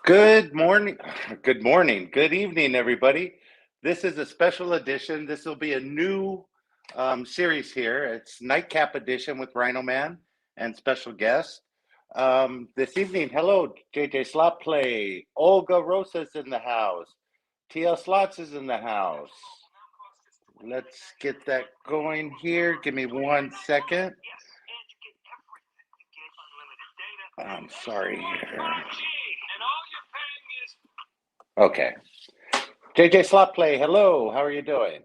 Good morning, good evening, everybody. This is a special edition. This will be a new series here. It's Nightcap edition with RhinoMan and special guest. This evening, hello, JJ Slot Play. Olga Rosa's in the house. TL Slots is in the house. Let's get that going here. Give me 1 second. I'm sorry here. Okay. JJ Slot Play, hello. How are you doing?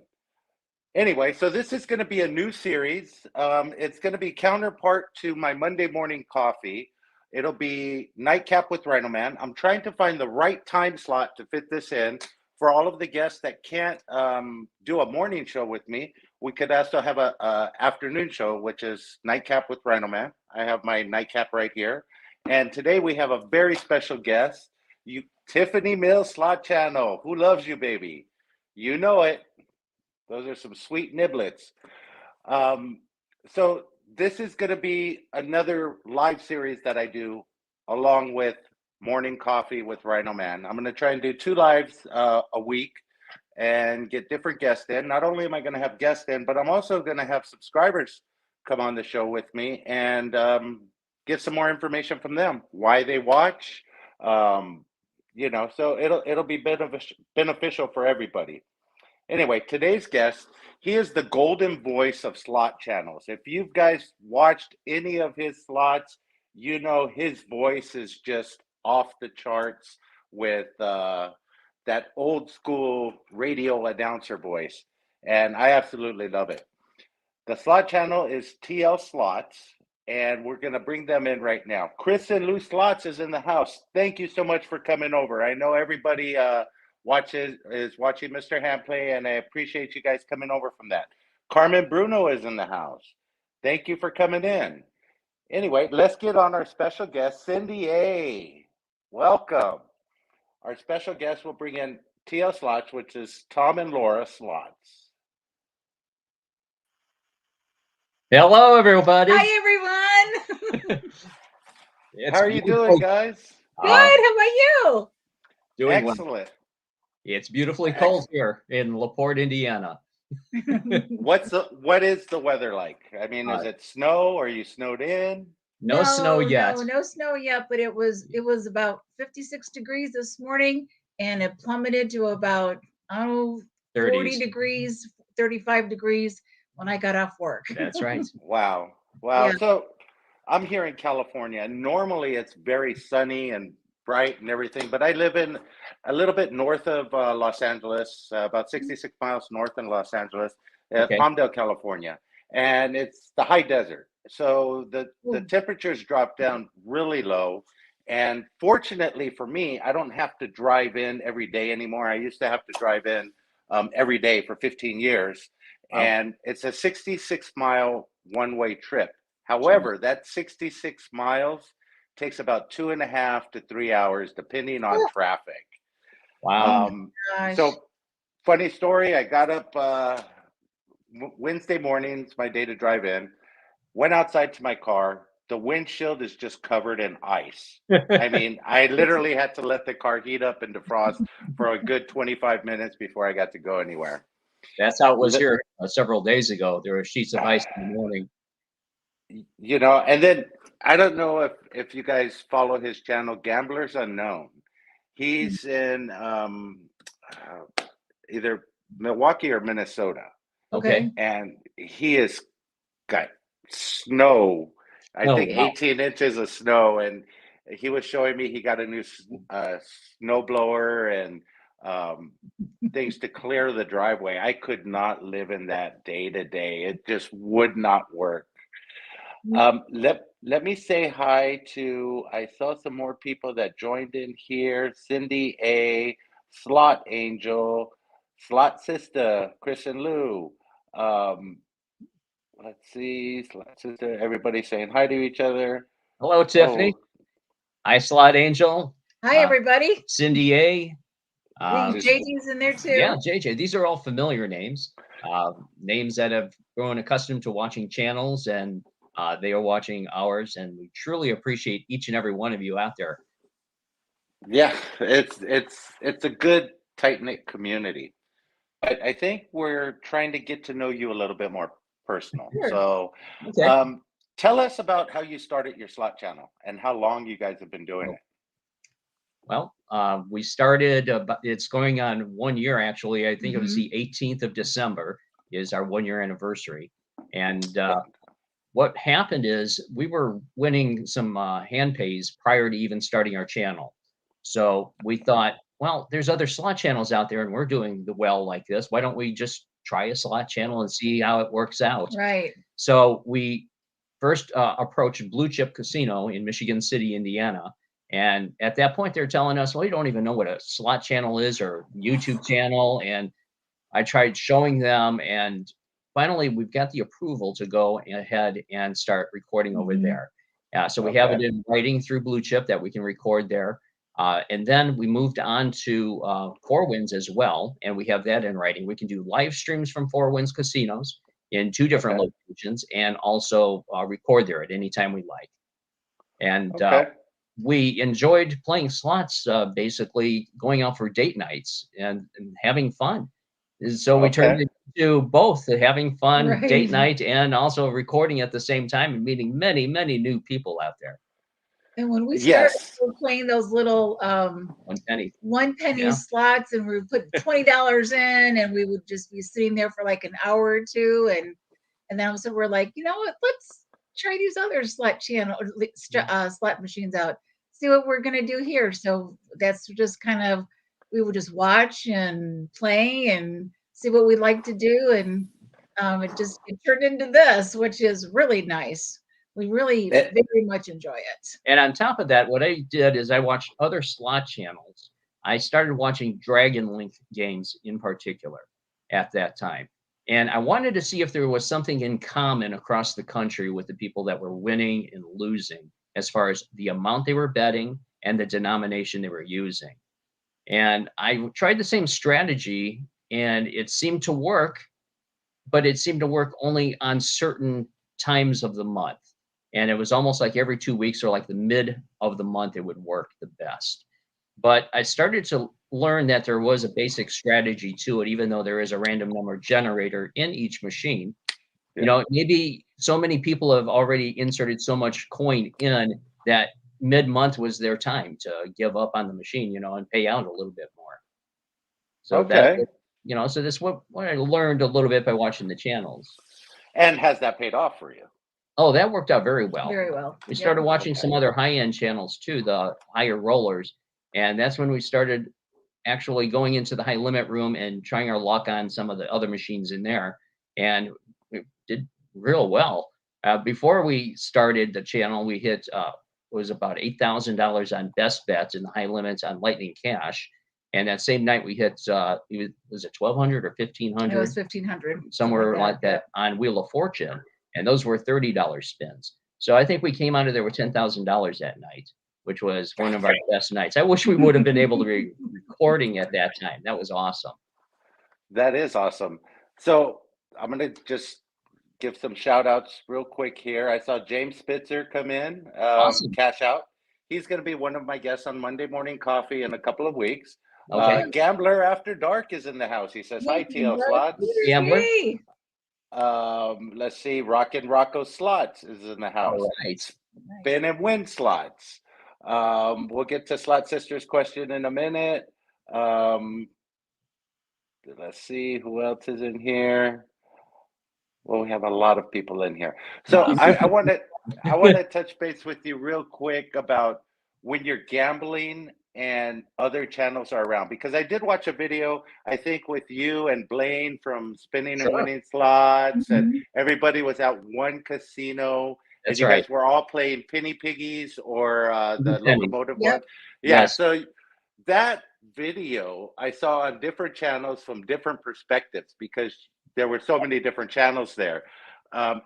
Anyway, so this is going to be a new series. It's going to be counterpart to my Monday morning coffee. It'll be Nightcap with RhinoMan. I'm trying to find the right time slot to fit this in for all of the guests that can't do a morning show with me. We could also have a afternoon show, which is Nightcap with RhinoMan. I have my nightcap right here. And today we have a very special guest, Tiffany Mills Slot Channel. Who loves you, baby? You know it. Those are some sweet niblets. So this is going to be another live series that I do along with Morning Coffee with RhinoMan. I'm going to try and do 2 lives a week and get different guests in. Not only am I going to have guests in, but I'm also going to have subscribers come on the show with me and get some more information from them, why they watch, so it'll be beneficial for everybody. Anyway, today's guest, he is the golden voice of slot channels. If you guys watched any of his slots, you know his voice is just off the charts with that old school radio announcer voice. And I absolutely love it. The slot channel is TL Slots, and we're going to bring them in right now. Chris and Lou Slots is in the house. Thank you so much for coming over. I know everybody watching Mr. Ham play, and I appreciate you guys coming over from that. Carmen Bruno is in the house. Thank you for coming in. Anyway, let's get on our special guest, Cindy A. Welcome. Our special guest will bring in TL Slots, which is Tom and Laura Slots. Hello, everybody. Hi, everyone. How are you doing, guys? Good. How about you? Doing excellent. Well. It's beautifully cold here in LaPorte, Indiana. What is the weather like? I mean, is it snow? Or are you snowed in? No snow yet. No snow yet, but it was about 56 degrees this morning, and it plummeted to about 40 degrees, 35 degrees when I got off work. That's right. Wow. Yeah. So I'm here in California. Normally it's very sunny and bright and everything, but I live in a little bit north of Los Angeles, about 66 miles north in Los Angeles, Palmdale, California. And it's the high desert. So the temperatures drop down really low. And fortunately for me, I don't have to drive in every day anymore. I used to have to drive in every day for 15 years. And it's a 66-mile one-way trip. However, that 66 miles takes about 2.5 to 3 hours, depending on traffic. Wow. So, funny story, I got up Wednesday morning's my day to drive in, went outside to my car. The windshield is just covered in ice. I mean, I literally had to let the car heat up and defrost for a good 25 minutes before I got to go anywhere. That's how it was here several days ago. There were sheets of ice in the morning. And then I don't know if you guys follow his channel, Gamblers Unknown. He's in either Milwaukee or Minnesota. Okay. And he has got snow, I think 18 inches of snow. And he was showing me he got a new snow blower and things to clear the driveway. I could not live in that day to day. It just would not work. Let me say hi to, I saw some more people that joined in here. Cindy A, Slot Angel, Slot Sister, Chris and Lou. Let's see, Slot Sister, everybody saying hi to each other. Hello, Tiffany. Hi, Slot Angel. Hi, everybody. Cindy A. JJ's in there too. Yeah, JJ. These are all familiar names, names that have grown accustomed to watching channels, and they are watching ours, and we truly appreciate each and every one of you out there. Yeah, it's a good tight knit community. But I think we're trying to get to know you a little bit more personal. Sure. So, Okay. um, tell us about how you started your slot channel and how long you guys have been doing Oh, it. well, we started about, it's going on 1 year actually. I think it was Hmm. the 18th of December is our 1 year anniversary. And Well, what happened is we were winning some hand pays prior to even starting our channel. So we thought, well, there's other slot channels out there and we're doing the well like this. Why don't we just try a slot channel and see how it works out? Right. So we first approached Blue Chip Casino in Michigan City, Indiana. And at that point, they're telling us, well, you don't even know what a slot channel is or YouTube channel. And I tried showing them, and finally, we've got the approval to go ahead and start recording over Hmm. there. So we have it okay, in writing through Blue Chip that we can record there. And then we moved on to Four Winds as well, and we have that in writing. We can do live streams from Four Winds casinos in two different okay, locations, and also record there at any time we like. And okay. we enjoyed playing slots, basically going out for date nights and having fun. And so we turned Okay. it into both the having fun date Right. night and also recording at the same time and meeting many, many new people out there. And when we started Yes. we were playing those little One penny. 1 penny Yeah. slots, and we would put $20 in, and we would just be sitting there for like an hour or two, and then so we're like, you know what, let's try these other slot channel slot machines out, see what we're gonna do here. So that's just kind of, we would just watch and play and see what we like to do, and it turned into this, which is really nice. We really It, very much enjoy it. And on top of that, what I did is I watched other slot channels. I started watching Dragon Link games in particular at that time. And I wanted to see if there was something in common across the country with the people that were winning and losing as far as the amount they were betting and the denomination they were using. And I tried the same strategy and it seemed to work, but it seemed to work only on certain times of the month. And it was almost like every 2 weeks or like the mid of the month, it would work the best. But I started to learn that there was a basic strategy to it, even though there is a random number generator in each machine. You yeah. know, maybe so many people have already inserted so much coin in that mid month was their time to give up on the machine, and pay out a little bit more. So that, Okay. so this what I learned a little bit by watching the channels. And has that paid off for you? Oh, that worked out very well. Very well. We Yep. started watching Okay. some other high-end channels too, the higher rollers, and that's when we started actually going into the high limit room and trying our luck on some of the other machines in there, and we did real well. Before we started the channel, we hit was about $8,000 on best bets in the high limits on Lightning Cash, and that same night we hit was it 1,200 or It was 1,500, 1,500, something somewhere like like that. that on Wheel of Fortune, and those were $30 spins. So I think we came out of there with $10,000 that night, which was one of our best nights. I wish we would have been able to be recording at that time. That was awesome. That is awesome. So I'm gonna just give some shout outs real quick here. I saw James Spitzer come in, Awesome. cash out. He's going to be one of my guests on Monday Morning Coffee in a couple of weeks. Okay. Gambler After Dark is in the house. He says, "Hi, Yay, TL right, Slots." Gambler. yay. Let's see, Rockin' Rocco Slots is in the house. All right. Spin and Win Slots. We'll get to Slot Sisters question in a minute. Um, let's see who else is in here. Well, we have a lot of people in here. So I want to touch base with you real quick about when you're gambling and other channels are around, because I did watch a video, I think with you and Blaine from Spinning and Sure. Winning Slots, and Mhm. everybody was at one casino and That's you right. guys were all playing penny piggies or the Pennies. locomotive one. Yep. Yeah, Yes. so that video I saw on different channels from different perspectives because there were so many different channels there. Um,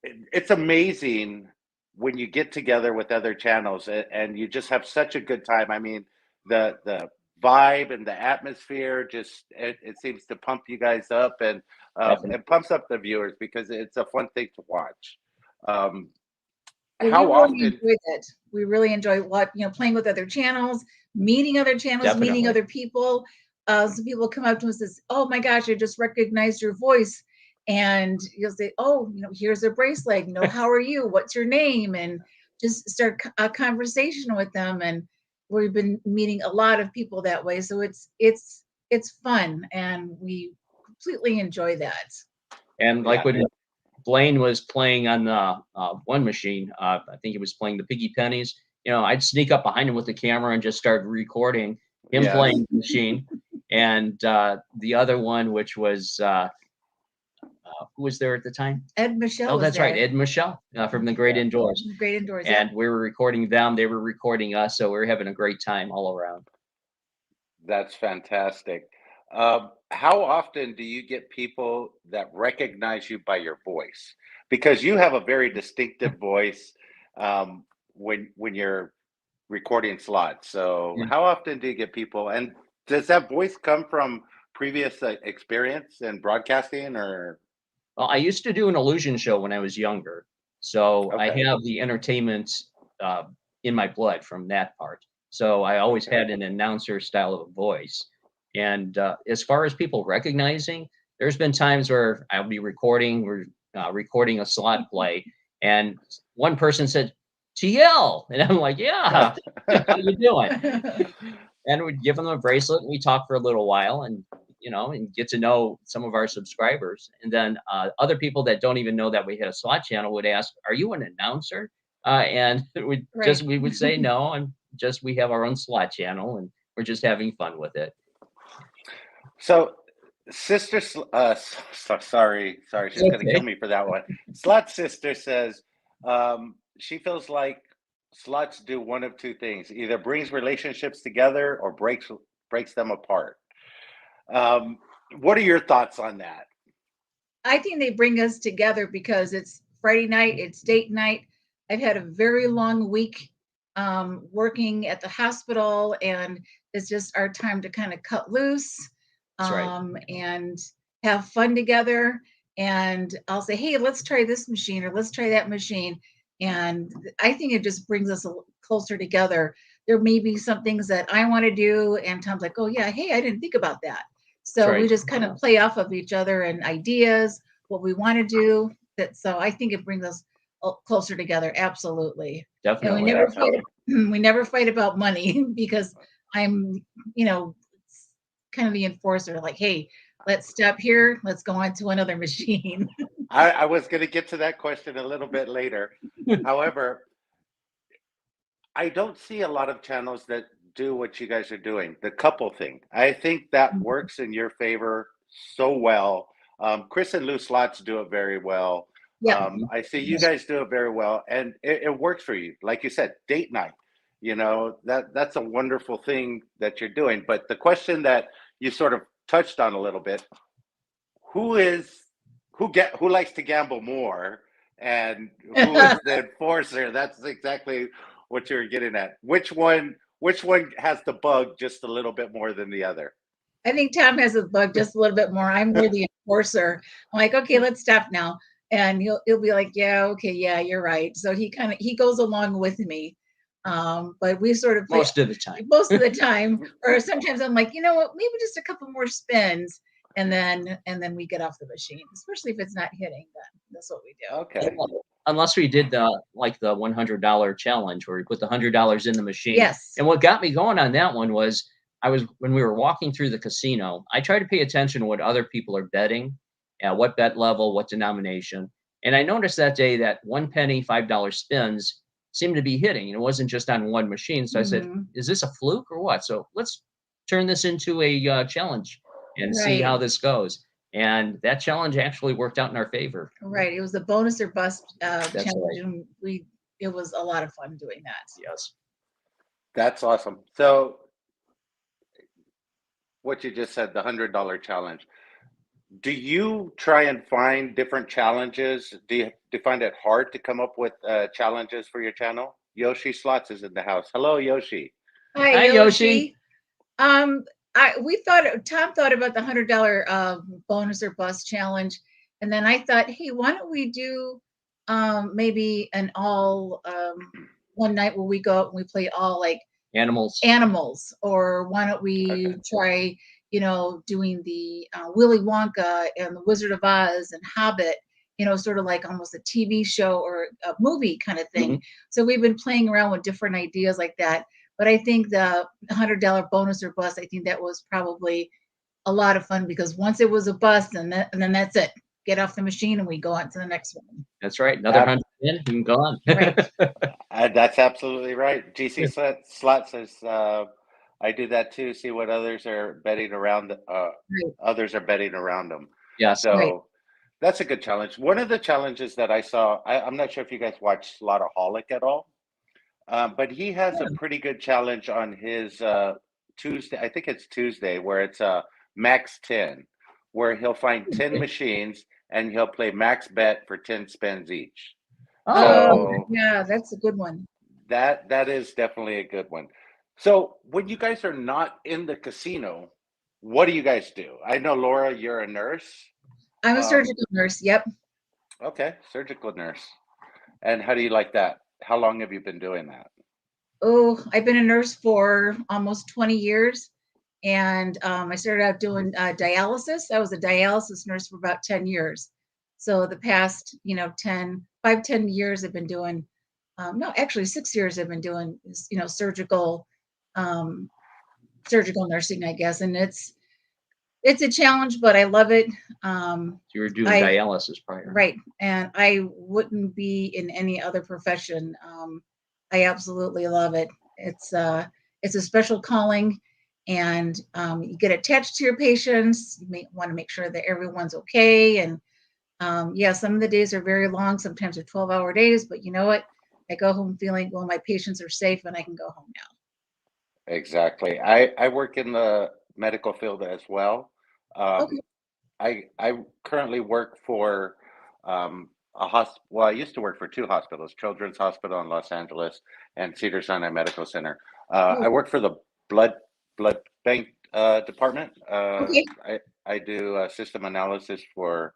it's amazing when you get together with other channels and you just have such a good time. I mean, the vibe and the atmosphere just it seems to pump you guys up, and it Definitely. pumps up the viewers because it's a fun thing to watch. Um, Yeah, we how really often? enjoyed it. We really enjoy playing with other channels, meeting other channels, meeting Definitely. other people. Some people come up to us and says, "Oh my gosh, I just recognized your voice," and you'll say, "Oh, here's a bracelet. How are you? What's your name?" And just start a conversation with them. And we've been meeting a lot of people that way. So it's fun, and we completely enjoy that. And like Yeah, when Blaine was playing on the one machine, I think he was playing the piggy pennies. I'd sneak up behind him with the camera and just start recording him yes, playing the machine. And the other one, which was who was there at the time? Ed Michelle Oh, was that's right, there. Ed and Michelle from the Great yeah, Indoors. Great Indoors, yeah. And we were recording them; they were recording us, so we were having a great time all around. that's fantastic. How often do you get people that recognize you by your voice? Because you have a very distinctive voice when you're recording slots. So, Yeah. how often do you get people? And does that voice come from previous experience in broadcasting, or Well, I used to do an illusion show when I was younger, so I okay, have the entertainment uh, in my blood from that part. So I always okay, had an announcer style of a voice. And as far as people recognizing, there's been times where I'll be we're recording a slot play, and one person said, "TL," and I'm like, "Yeah, how you doing?" And we'd give them a bracelet and we talk for a little while and get to know some of our subscribers. And then other people that don't even know that we had a slot channel would ask, "Are you an announcer?" And Right. we would say no, and just we have our own slot channel and we're just having fun with it. so sister, sorry, she's gonna kill Okay. me for that one. Slot sister says she feels like slots do one of two things: either brings relationships together or breaks them apart. Um, what are your thoughts on that? I think they bring us together because it's Friday night, it's date night. I've had a very long week working at the hospital, and it's just our time to kind of cut loose That's right. and have fun together. And I'll say, "Hey, let's try this machine or let's try that machine." And I think it just brings us closer together. There may be some things that I want to do, and Tom's like, "Oh, yeah, hey, I didn't think about that." That's So we right. just kind of play off of each other and ideas, what we want to do. So I think it brings us closer together. Absolutely. And we Definitely. never fight. Definitely. We never fight about money because I'm, you know, kind of the enforcer. Like, hey, let's stop here. Let's go on to another machine. I was going to get to that question a little bit later. However, I don't see a lot of channels that do what you guys are doing, the couple thing. I think that works in your favor so well. Chris and Lou Slots do it very well. Yep. I see you Yes. guys do it very well, and it works for you. Like you said, date night. That's a wonderful thing that you're doing. But the question that you sort of touched on a little bit: who is who likes to gamble more, and who is the enforcer? That's exactly what you're getting at. Which one has the bug just a little bit more than the other? I think Tom has a bug just a little bit more. I'm more the enforcer. I'm like, okay, let's stop now. And he'll be like, yeah, okay, yeah, you're right. So he goes along with me. But we sort of play Most of the time. most of the time, or sometimes I'm like, you know what, maybe just a couple more spins, and then we get off the machine, especially if it's not hitting, then that's what we do. Okay. Unless we did the $100 challenge where we put the $100 in the machine. Yes. And what got me going on that one was when we were walking through the casino, I try to pay attention to what other people are betting, what bet level, what denomination. And I noticed that day that 1 penny, $5 spins seemed to be hitting. And it wasn't just on one machine. So I said, Mhm. is this a fluke or what? So let's turn this into a challenge and see Right. how this goes. And that challenge actually worked out in our favor. Right. It was the bonus or bust That's challenge, right. and it was a lot of fun doing that. Yes. That's awesome. So what you just said, the $100 challenge. Do you try and find different challenges? Do you find it hard to come up with challenges for your channel? Yoshi Slots is in the house. Hello, Yoshi. Hi, Hi, Yoshi. Yoshi. Um, Tom thought about the $100 bonus or bust challenge, and then I thought, hey, why don't we do maybe an all one night where we go out and we play all like Animals. animals, or why don't we Okay. try, doing the Willy Wonka and the Wizard of Oz and Hobbit, sort of like almost a TV show or a movie kind of thing. So we've been playing around with different ideas like that. But I think the $100 bonus or bust, I think that was probably a lot of fun, because once it was a bust, and then that's it. Get off the machine and we go on to the next one. That's right. Another Ab- 100 in and gone. Right. That's absolutely right. GC Slot says, I do that too. See what others are betting around. Right. Others are betting around them. Yes. Right. So that's a good challenge. One of the challenges that I saw, I'm not sure if you guys watch Slotaholic at all, but he has a pretty good challenge on his Tuesday. I think it's Tuesday, where it's max 10, where he'll find 10 machines and he'll play max bet for 10 spins each. Oh, So Yeah, that's a good one. that is definitely a good one. So when you guys are not in the casino, what do you guys do? I know, Laura, you're a nurse. I'm a Um, surgical nurse. Yep. Okay, surgical nurse. And how do you like that? How long have you been doing that? Oh, I've been a nurse for almost 20 years. And I started out doing dialysis. I was a dialysis nurse for about 10 years. So the past, 10 years I've been doing, no, actually 6 years I've been doing, surgical, um, surgical nursing, I guess. And it's a challenge, but I love it. you were doing I dialysis prior. Right. And I wouldn't be in any other profession. I absolutely love it. It's a special calling, and you get attached to your patients. You may want to make sure that everyone's okay. And yeah, some of the days are very long. Sometimes they're 12-hour days, but you know what? I go home feeling, well, my patients are safe and I can go home now. Exactly. I work in the medical field as well. Okay. Um, I currently work for a hospital. Well, I used to work for two hospitals: Children's Hospital in Los Angeles and Cedars-Sinai Medical Center. I Oh, work for the blood bank department. okay. I do system analysis for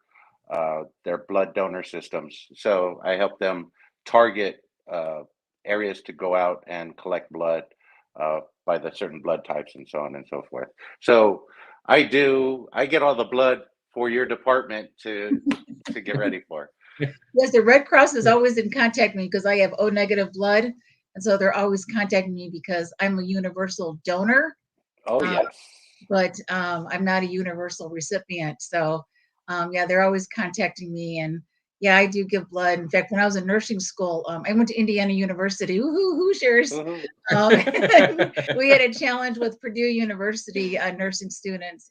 their blood donor systems. So I help them target areas to go out and collect blood by the certain blood types and so on and so forth. So I get all the blood for your department to get ready for. Yes, the Red Cross is always in contact with me because I have O negative blood. And so they're always contacting me because I'm a universal donor, Oh uh, yes. but I'm not a universal recipient. So yeah, they're always contacting me. And yeah, I do give blood. In fact, when I was in nursing school, I went to Indiana University. Woohoo, Hoosiers. Woohoo. We had a challenge with Purdue University nursing students,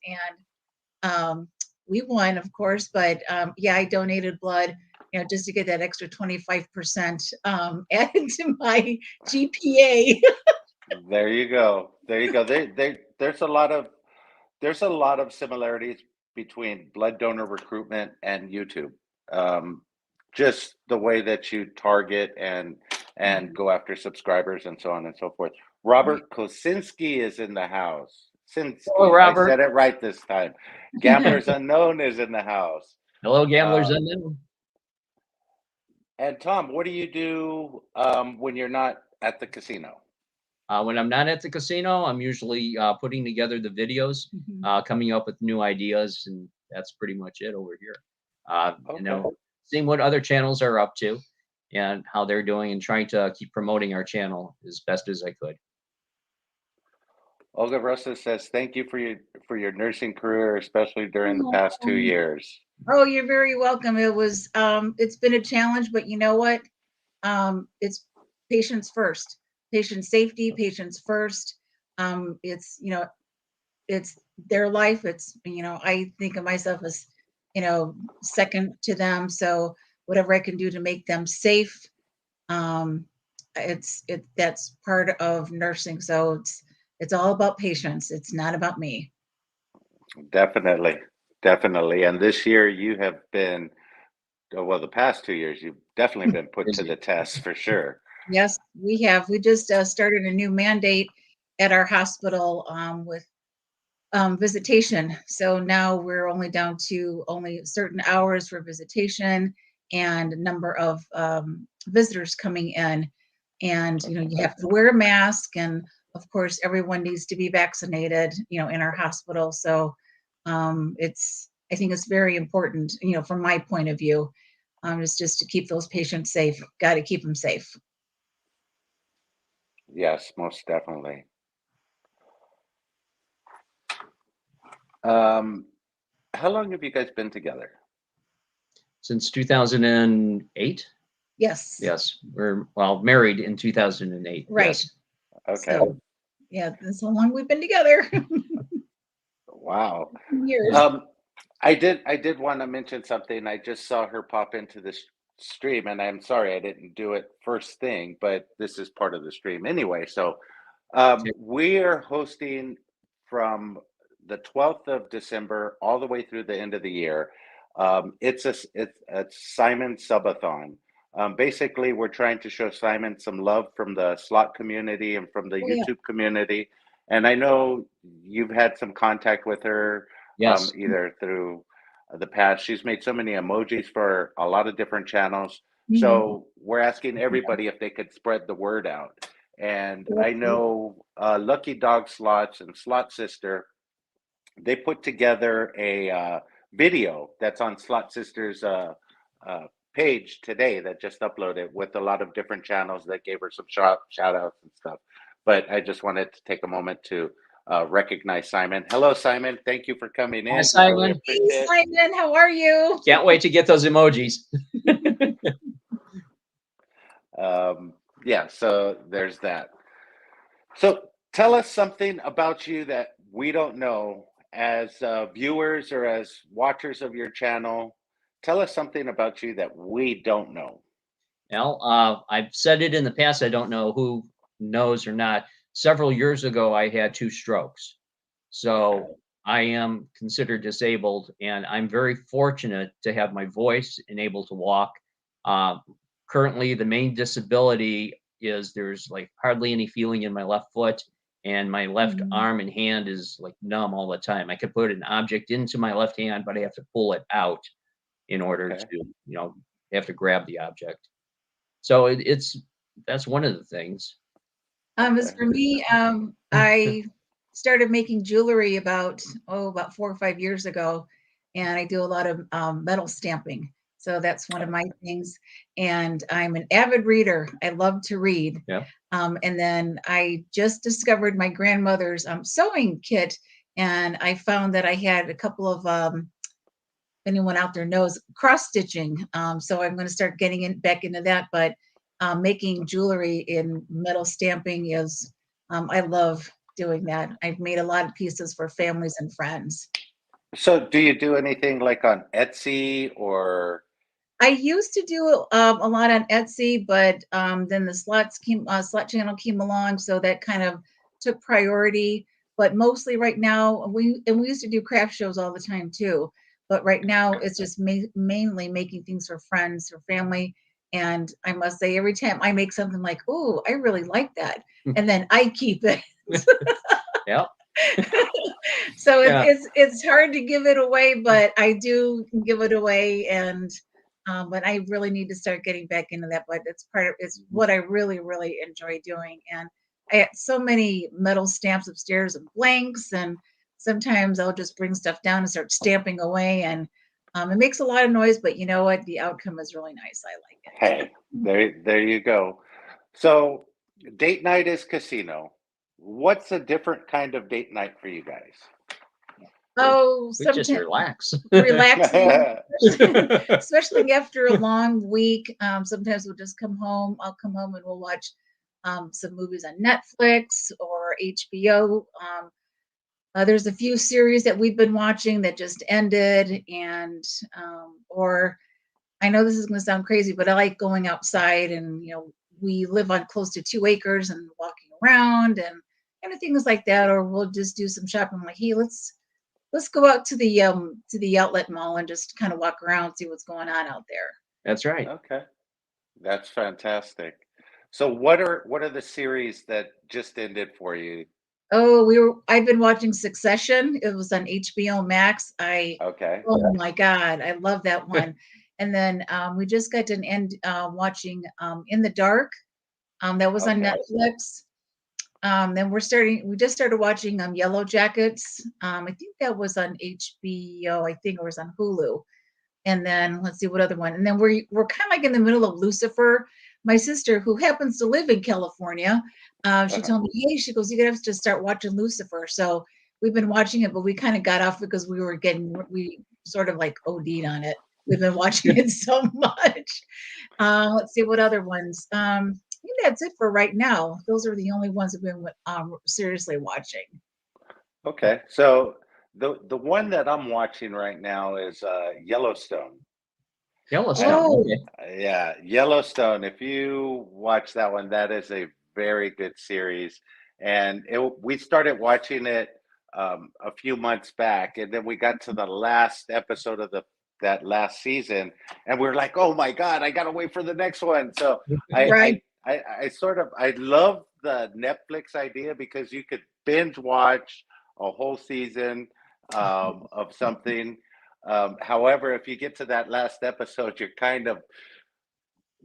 and we won, of course, but yeah, I donated blood, just to get that extra 25% added to my GPA. There you go. There you go. There's a lot of similarities between blood donor recruitment and YouTube. Um, just the way that you target and go after subscribers and so on and so forth. Robert Kosinski is in the house. Hello, Sinski, I Robert. said it right this time. Gamblers Unknown is in the house. Hello, Gamblers Uh, Unknown. and Tom, what do you do when you're not at the casino? When I'm not at the casino, I'm usually putting together the videos, coming up with new ideas, and that's pretty much it over here. Okay. Seeing what other channels are up to and how they're doing, and trying to keep promoting our channel as best as I could. Olga Rosa says, "Thank you for your nursing career, especially during the Oh, past 2 years." oh, you're very welcome. It's been a challenge, but you know what? It's patients first, patient safety, patients first. It's their life. I think of myself as, second to them. So whatever I can do to make them safe, um, that's part of nursing. So it's all about patients. It's not about me. Definitely, definitely. And this year you have been, well, the past 2 years, you've definitely been put to Busy. the test for sure. Yes, we have. We just started a new mandate at our hospital with visitation. So now we're only down to only certain hours for visitation. and number of visitors coming in. And, you have to wear a mask. And of course, everyone needs to be vaccinated, in our hospital. So I think it's very important, from my point of view, is just to keep those patients safe. Got to keep them safe. Yes, most definitely. How long have you guys been together? Since 2008. Yes. Yes, we're married in 2008. Right. Yes. Okay. So, yeah, that's how long we've been together. Wow. Years. I did want to mention something. I just saw her pop into this stream, and I'm sorry I didn't do it first thing, but this is part of the stream anyway. So we are hosting from the 12th of December all the way through the end of the year. It's a Simon Subathon. Basically, we're trying to show Simon some love from the slot community and from the Oh, yeah. YouTube community. And I know you've had some contact with her, Yes. either through the past. She's made so many emojis for a lot of different channels. Mhm. So we're asking everybody if they could spread the word out. And I know Lucky Dog Slots and Slot Sister, they put together a video that's on Slot Sister's page today that just uploaded with a lot of different channels that gave her some shout outs and stuff. But I just wanted to take a moment to recognize Simon. Hello, Simon. Thank you for coming in. Hi, Simon. Hey, Simon, how are you? Can't wait to get those emojis. Yeah, so there's that. So tell us something about you that we don't know as viewers or as watchers of your channel. Tell us something about you that we don't know. Well, I've said it in the past. I don't know who knows or not. Several years ago, I had 2 strokes. So I am considered disabled, and I'm very fortunate to have my voice and able to walk. Currently, the main disability is there's like hardly any feeling in my left foot, and my left arm and hand is like numb all the time. I could put an object into my left hand, but I have to pull it out in order Okay. to, have to grab the object. So that's one of the things. As for me, I started making jewelry about 4 or 5 years ago, and I do a lot of metal stamping. So that's one of my things. And I'm an avid reader. I love to read. Yeah. And then I just discovered my grandmother's sewing kit, and I found that I had a couple of if anyone out there knows cross stitching. So I'm going to start getting back into that. But making jewelry in metal stamping is, I love doing that. I've made a lot of pieces for families and friends. So do you do anything like on Etsy or? I used to do a lot on Etsy, but then the slot channel came along, so that kind of took priority. But mostly right now, we used to do craft shows all the time too. But right now, it's just mainly making things for friends or family. And I must say, every time I make something like, "Oh, I really like that," and then I keep it. Yeah. So Yeah. it's hard to give it away, but I do give it away, and but I really need to start getting back into that. But it's what I really, really enjoy doing. And I had so many metal stamps upstairs and blanks, and sometimes I'll just bring stuff down and start stamping away, and it makes a lot of noise, but you know what? The outcome is really nice. I like it. Hey, there you go. So date night is casino. What's a different kind of date night for you guys? Oh, We just sometimes relax. relaxing, especially after a long week. Sometimes we'll just come home. I'll come home and we'll watch some movies on Netflix or HBO. There's a few series that we've been watching that just ended, and or I know this is going to sound crazy, but I like going outside, and we live on close to 2 acres and walking around and kind of things like that. Or we'll just do some shopping. I'm like, hey, let's go out to the outlet mall and just kind of walk around, see what's going on out there. That's right. Okay, that's fantastic. So what are the series that just ended for you? I've been watching Succession. It was on HBO Max. Okay. Oh my God, I love that one. And then we just got to end watching In the Dark. That was on Okay. Netflix. Then we just started watching Yellow Jackets. I think that was on HBO. I think it was on Hulu. And then let's see what other one. And then we're kind of like in the middle of Lucifer. My sister, who happens to live in California, she told me, "Hey," she goes, "You have to start watching Lucifer." So we've been watching it, but we kind of got off because we sort of like OD'd on it. We've been watching it so much. Let's see what other ones. I think that's it for right now. Those are the only ones I've been seriously watching. Okay. So the one that I'm watching right now is Yellowstone. Yellowstone. Oh, Okay. Yeah, Yellowstone. If you watch that one, that is a very good series. And we started watching it a few months back, and then we got to the last episode of that last season, and we are like, "Oh my God, I gotta wait for the next one." So right. I love the Netflix idea because you could binge watch a whole season of something. However, if you get to that last episode, you're kind of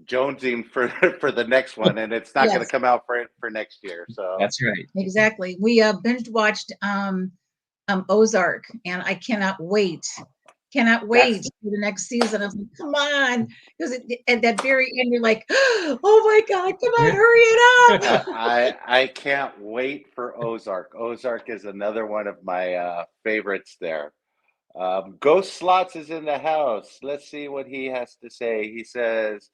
jonesing for for the next one, and it's not going to Yes, come out for next year. So That's right. exactly. We binge watched Ozark, and I cannot wait. Cannot wait that's for the next season. I was like, come on. Because at that very end, you're like, oh my God, come on, hurry it up. I can't wait for Ozark. Ozark is another one of my favorites there. Ghost Slots is in the house. Let's see what he has to say. He says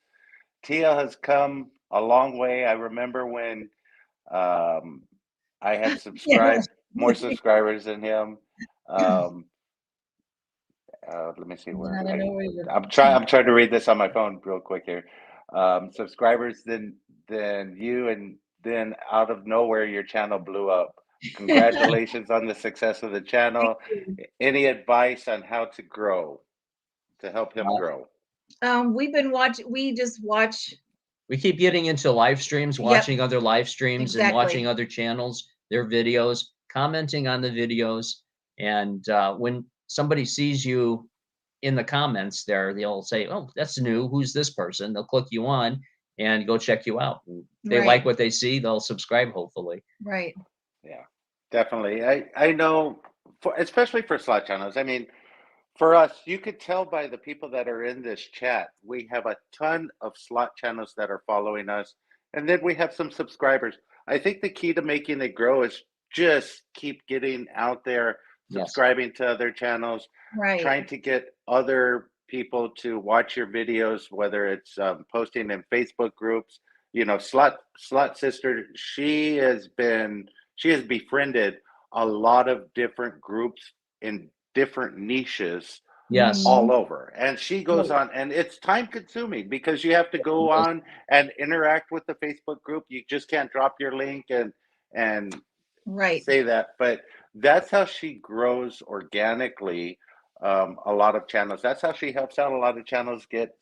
Tia has come a long way. I remember when um, I had Yeah. subscribed more subscribers than him. Um, let me see I where don't know where you're. I'm trying to read this on my phone real quick here. Subscribers, then you, and then out of nowhere your channel blew up. Congratulations on the success of the Thank channel. you. Any advice on how to grow to help him Well, grow? We've been watching. We just watch. we keep getting into live streams, Yep, watching other live streams and watching exactly. other channels, their videos, commenting on the videos. And when somebody sees you in the comments there, they'll say, "Oh, that's new. Who's this person?" They'll click you on and go check you out. If they Right, like what they see, they'll subscribe, hopefully. right. Yeah, definitely. I know, especially for slot channels. I mean, for us, you could tell by the people that are in this chat, we have a ton of slot channels that are following us, and then we have some subscribers. I think the key to making it grow is just keep getting out there, Yes. subscribing to other channels, Right. trying to get other people to watch your videos, whether it's posting in Facebook groups. You know, Slot Sister, she has befriended a lot of different groups in different niches Yes. all Mhm. over, and she goes Right. on, and it's time consuming because you have to go Yes. on and interact with the Facebook group. You just can't drop your link and Right. say that, but that's how she grows organically. A lot of channels, that's how she helps out a lot of channels get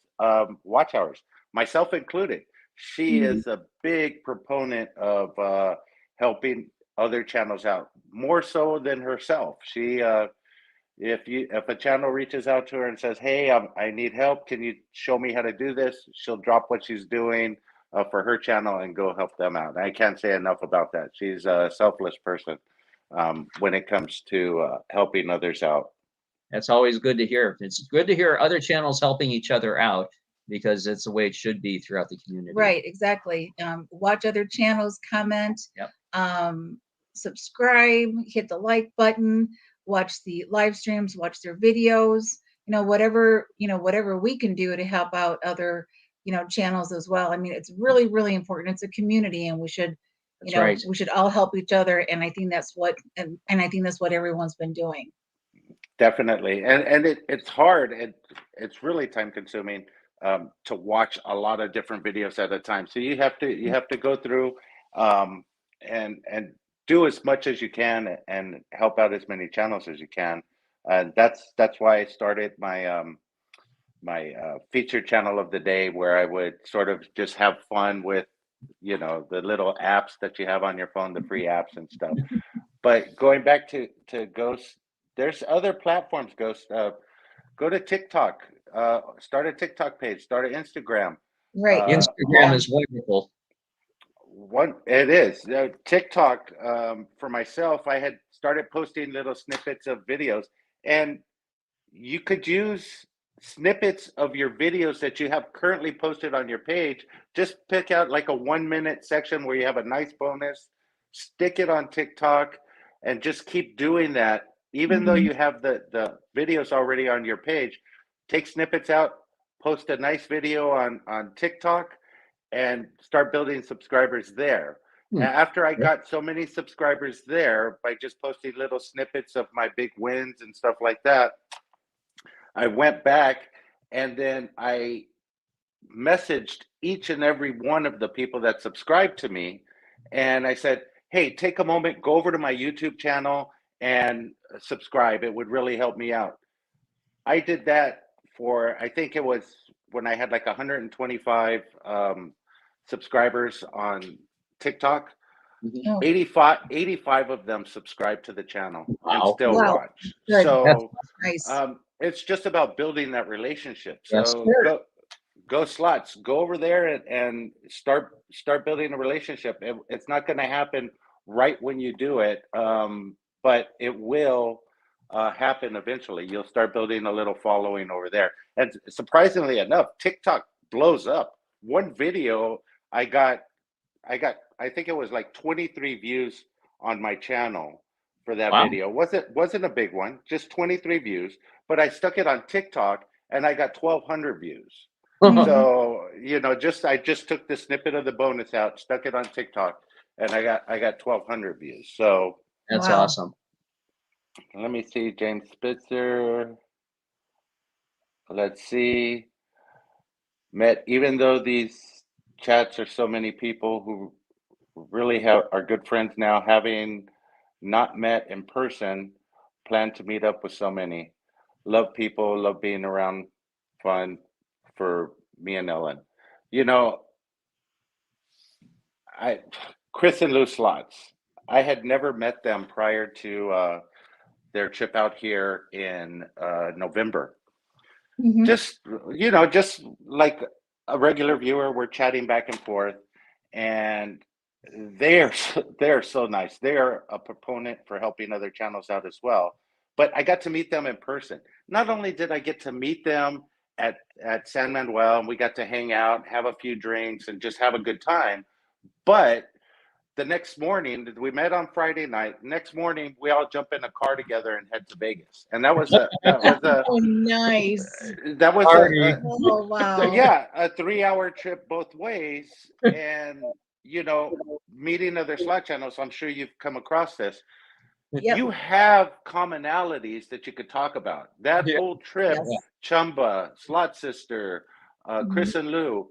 watch hours, myself included. She Mhm. is a big proponent of helping other channels out, more so than herself. She if a channel reaches out to her and says, "Hey, I need help. Can you show me how to do this?" She'll drop what she's doing for her channel and go help them out. I can't say enough about that. She's a selfless person when it comes to helping others out. That's always good to hear. It's good to hear other channels helping each other out because it's the way it should be throughout the community. Right, exactly. Watch other channels, comment, Yep. um, subscribe, hit the like button, watch the live streams, watch their videos, whatever we can do to help out other, channels as well. I mean, it's really, really important. It's a community and That's right. we should all help each other. And I think that's and I think that's what everyone's been doing. Definitely, and it's hard. It's really time consuming to watch a lot of different videos at a time. So you have to go through um, and do as much as you can and help out as many channels as you can. And that's why I started my featured channel of the day, where I would sort of just have fun with the little apps that you have on your phone, the free apps and stuff. But going back to Ghost, there's other platforms, Ghost. Go to TikTok. start a TikTok page, start an Instagram. Right. Instagram is wonderful. It is TikTok. For myself, I had started posting little snippets of videos, and you could use snippets of your videos that you have currently posted on your page. Just pick out like a 1 minute section where you have a nice bonus, stick it on TikTok, and just keep doing that. Even though you have the videos already on your page, take snippets out, post a nice video on TikTok, and start building subscribers there. After I got so many subscribers there by just posting little snippets of my big wins and stuff like that, I went back and then I messaged each and every one of the people that subscribed to me. And I said, hey, take a moment, go over to my YouTube channel and subscribe. It would really help me out. I did that for, I think it was when I had like 125 subscribers on TikTok. 85 of them subscribe to the channel and still watch. Good. So Nice. it's just about building that relationship. Yes, So go slots, go over there and start building a relationship. It's not going to happen right when you do it, but it will happen eventually. You'll start building a little following over there. And surprisingly enough, TikTok blows up. One video I think it was like 23 views on my channel for that video. Wasn't a big one, just 23 views, but I stuck it on TikTok and I got 1,200 views. So, I just took the snippet of the bonus out, stuck it on TikTok, and I got 1,200 views. So that's awesome. Let me see, James Spitzer. Let's see. Even though these chats are so many people who really are good friends now, having not met in person, plan to meet up with so many. Love people, love being around, fun for me and Ellen. Chris and Lou Slots, I had never met them prior to their trip out here in November. Just like a regular viewer, we're chatting back and forth, and they're so nice. They are a proponent for helping other channels out as well. But I got to meet them in person. Not only did I get to meet them at San Manuel, and we got to hang out, have a few drinks, and just have a good time, but the next morning, we met on Friday night. Next morning, we all jump in a car together and head to Vegas, and that was a oh, nice. That was oh, wow. a 3-hour trip both ways, and meeting other slot channels. I'm sure you've come across this. Yep. You have commonalities that you could talk about. That whole trip, Chumba, Slot Sister, Chris and Lou.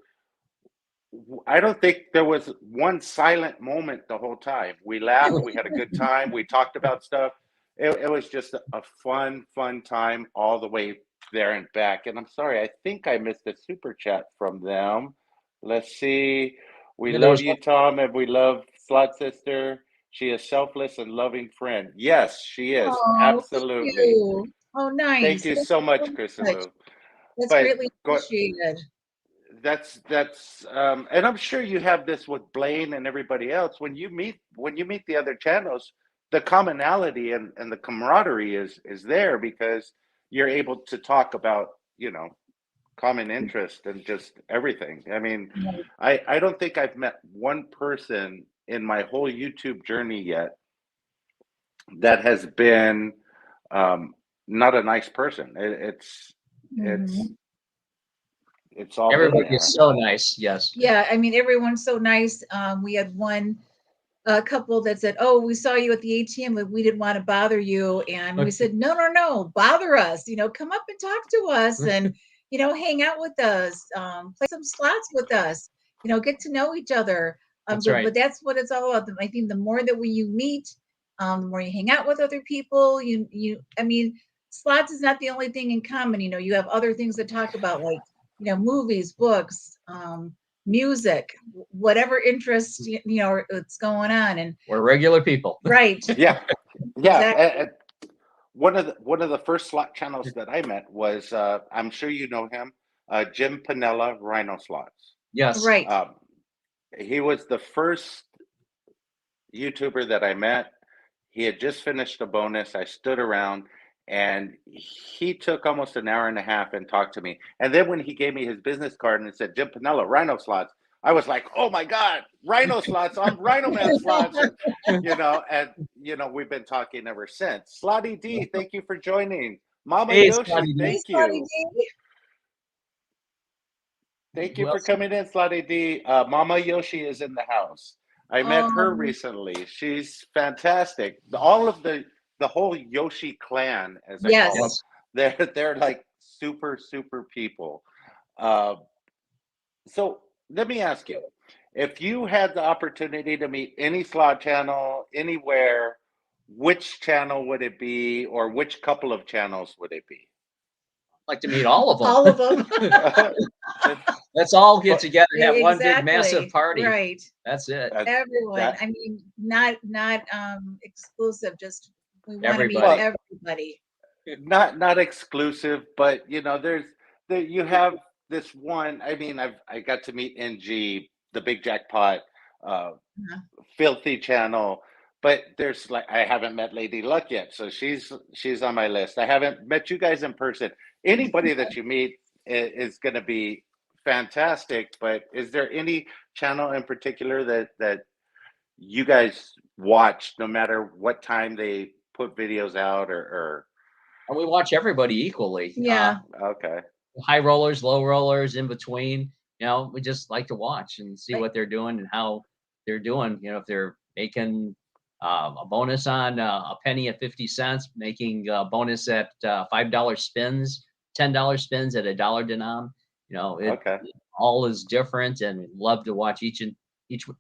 I don't think there was one silent moment the whole time. We laughed, we had a good time, we talked about stuff. It was just a fun time all the way there and back. And I'm sorry, I think I missed a super chat from them. Let's see. We love you, Tom, and we love Slot Sister. She is selfless and loving friend. Yes, she is. Absolutely. Oh, nice. Thank you so much, Chris and Lou. That's greatly appreciated. That's and I'm sure you have this with Blaine and everybody else. When you meet the other channels, the commonality and the camaraderie is there because you're able to talk about common interest and just everything. I mean, I don't think I've met one person in my whole YouTube journey yet that has been not a nice person. It's all everybody is so nice. Yes. Yeah, I mean everyone's so nice. We had one couple that said, "Oh, we saw you at the ATM, but we didn't want to bother you," and we said, "No, bother us. Come up and talk to us, and hang out with us, play some slots with us. Get to know each other." That's right. But that's what it's all about. I think the more that you meet, the more you hang out with other people. I mean, slots is not the only thing in common. You have other things to talk about, like movies, books, music, whatever interests it's going on, and we're regular people. Right. Yeah. Exactly. one of the first slot channels that I met was I'm sure you know him, Jim Panella, Rhino Slots. Yes. Right. He was the first YouTuber that I met. He had just finished a bonus. I stood around and he took almost an hour and a half and talked to me. And then when he gave me his business card and it said Jim Panella, Rhino Slots, I was like, oh my God, Rhino Slots, I'm RhinoMan Slots. And we've been talking ever since. Slotty D, thank you for joining. Mama Hey, Yoshi, Slotty D. thank Hey, Slotty you. D. Thank you Who for else? coming in, Slotty D. Mama Yoshi is in the house. I met her recently. She's fantastic. All of the whole Yoshi clan, as I call them, Yes. Yes. they're like super people. Uh, so let me ask you, if you had the opportunity to meet any slot channel anywhere, which channel would it be, or which couple of channels would it be? I'd like to meet all of them. All of them. Let's all get together and have one big Exactly. massive party. Right. That's it. Everyone. that- I mean, not exclusive. Just we want to meet Everybody. everybody. not exclusive, but you have this one. I mean, I got to meet NG, the Big Jackpot, Uh-huh. Filthy Channel, but there's like I haven't met Lady Luck yet, so she's on my list. I haven't met you guys in person. Anybody that you meet is going to be fantastic. But is there any channel in particular that you guys watch, no matter what time they put videos out, or And we watch everybody equally. Yeah. okay. High rollers, low rollers, in between. We just like to watch and see Right. what they're doing and how they're doing. If they're making a bonus on a penny at 50 cents, making a bonus at $5 spins, $10 spins at $1 denom. Okay. It all is different, and we love to watch each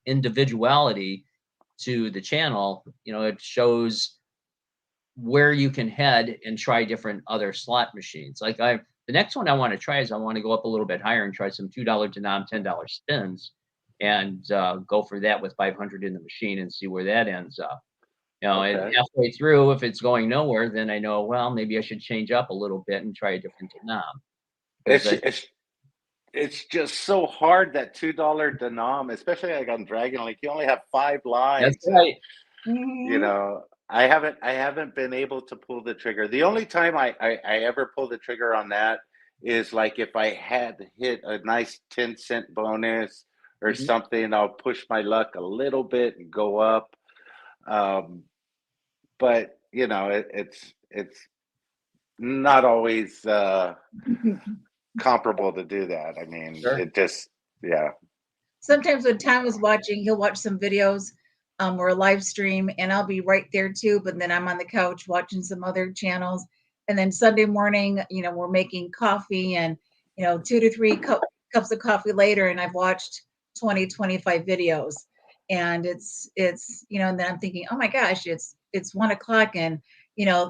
individuality to the channel. It shows where you can head and try different other slot machines. Like the next one I want to try is I want to go up a little bit higher and try some $2 denom, $10 spins, and go for that with 500 in the machine and see where that ends up. And Okay. halfway through, if it's going nowhere, then I know, well, maybe I should change up a little bit and try a different denom. It's just so hard, that $2 denom, especially like on Dragon Link. You only have 5 lines. That's right. Mhm. I haven't been able to pull the trigger. The only time I ever pull the trigger on that is like if I had hit a nice 10-cent bonus or Mhm. something, I'll push my luck a little bit and go up. But it's not always comparable to do that. I mean, Sure. it just, yeah. Sometimes when Tom is watching, he'll watch some videos or a live stream, and I'll be right there too. But then I'm on the couch watching some other channels. And then Sunday morning, we're making coffee, and 2 to 3 cups of coffee later, and I've watched 20, 25 videos. And it's and then I'm thinking, oh my gosh, it's 1 o'clock, and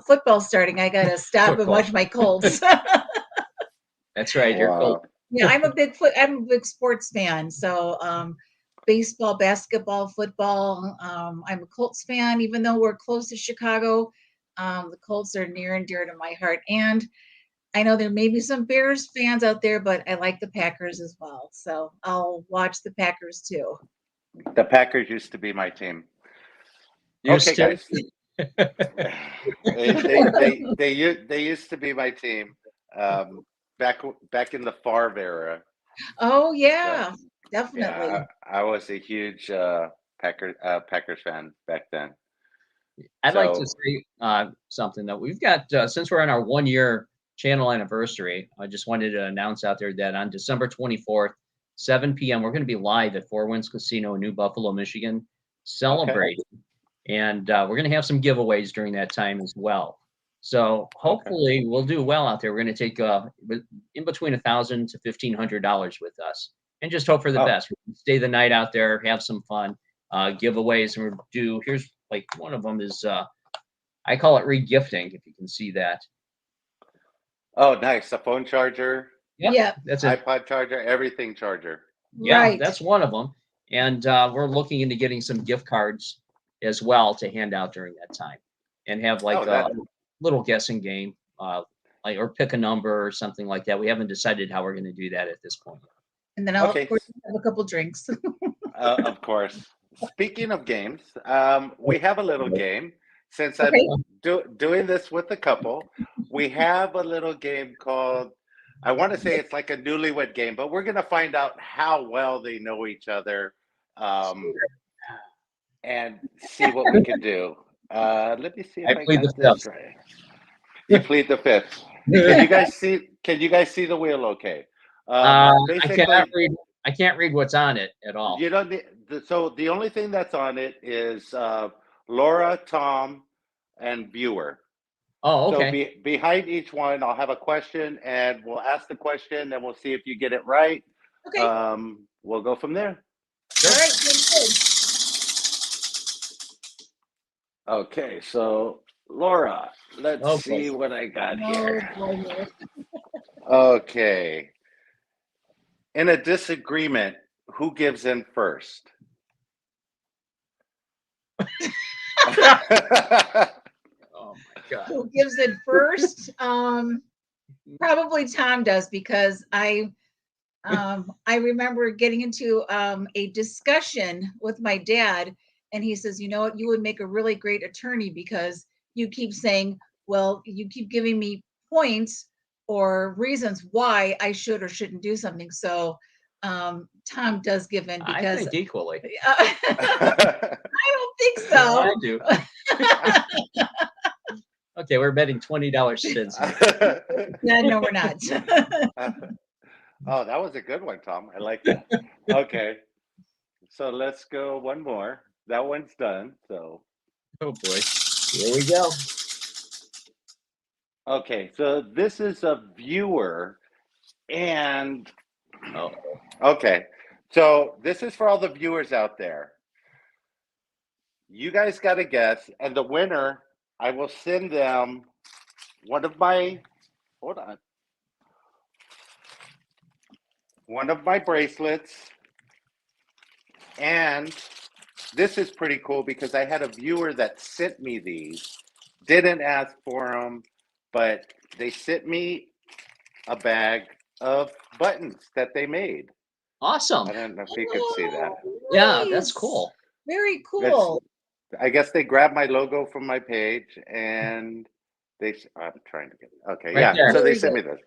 football's starting. I gotta stop and watch my Colts. That's right. You're cool. Wow. Yeah, I'm a big sports fan. So baseball, basketball, football. I'm a Colts fan, even though we're close to Chicago. The Colts are near and dear to my heart. And I know there may be some Bears fans out there, but I like the Packers as well. So I'll watch the Packers too. The Packers used to be my team. Used Okay, to. guys. They used to be my team. Back in the Favre era. Oh yeah, So, definitely. yeah, I was a huge Packers fan back then. I'd like to So say something that we've got, since we're on our 1-year channel anniversary. I just wanted to announce out there that on December 24th, 7 p.m., we're going to be live at Four Winds Casino in New Buffalo, Michigan, celebrating. And we're going to have some giveaways during that time as well. So hopefully we'll do well out there. We're going to take in between $1,000 to $1,500 with us, and just hope for the best. We can stay the night out there, have some fun, giveaways, and here's like one of them is I call it regifting, if you can see that. Oh, nice. A phone charger. Yep, Yeah. that's it. iPod charger, everything charger. Yeah, Right. that's one of them. And we're looking into getting some gift cards as well to hand out during that time, and have like a little guessing game, like or pick a number or something like that. We haven't decided how we're going to do that at this point. And then I'll Okay. of course have a couple drinks. Of course. Speaking of games, we have a little game. Since Okay. I'm doing this with a couple, we have a little game called, I want to say it's like a newlywed game, but we're going to find out how well they know each other and see what we can do. Let me see if I I plead got the this fifth. right. You plead the fifth. Can you guys see? Can you guys see the wheel? Okay. Basically, I can't read what's on it at all. you don't need, so the only thing that's on it is Laura, Tom, and viewer. Oh, okay. So behind each one, I'll have a question, and we'll ask the question, and we'll see if you get it right. Okay. We'll go from there. All right. Good. Okay, so Laura, let's Okay. see what I got Oh, here. boy. Okay. In a disagreement, who gives in first? Oh my God. Who gives it first? Probably Tom does, because I remember getting into a discussion with my dad, and he says, you know what, you would make a really great attorney because you keep saying, well, you keep giving me points or reasons why I should or shouldn't do something. So Tom does give in, I because think equally. I don't think so. I do. Okay, we're betting $20 spins. Yeah, no, we're not. Oh, that was a good one, Tom. I like that. Okay. So let's go one more. That one's done. So, Oh boy. Here we go. okay. So this is a viewer. And, Oh, okay. So this is for all the viewers out there. You guys got to guess. And the winner, I will send them one of my, hold on. One of my bracelets. And this is pretty cool because I had a viewer that sent me these, didn't ask for them, but they sent me a bag of buttons that they made. awesome. I don't know if you could see that. Oh, Yeah, that's nice. cool. Very cool. I guess they grabbed my logo from my page and I'm trying to get it. Okay, Right yeah. there. So they Very sent me this.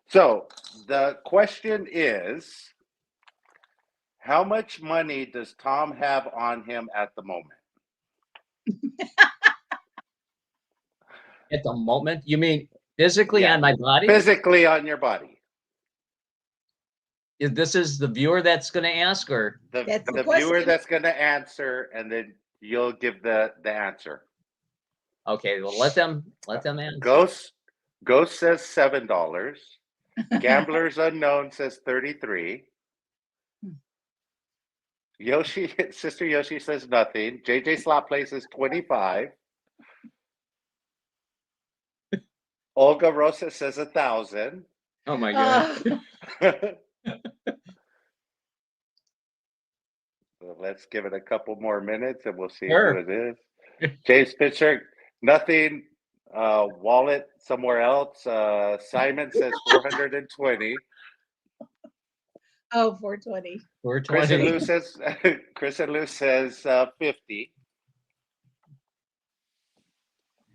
So the question is, how much money does Tom have on him at the moment? At the moment, you mean physically Yeah. on my body? Physically on your body. If this is the viewer that's going to ask, or That's the The viewer question. that's going to answer, and then you'll give the answer. okay, well let them answer. Ghost says $7. Gamblers Unknown says 33. Yoshi, Sister Yoshi says nothing. JJ Slot Play says 25. Olga Rosa says 1,000. Oh my God. So let's give it a couple more minutes and we'll see Sure. who it is. James Pitcher, nothing. Wallet somewhere else. Simon says 420. Oh, 420. We're Chris and 20. Lou says 50.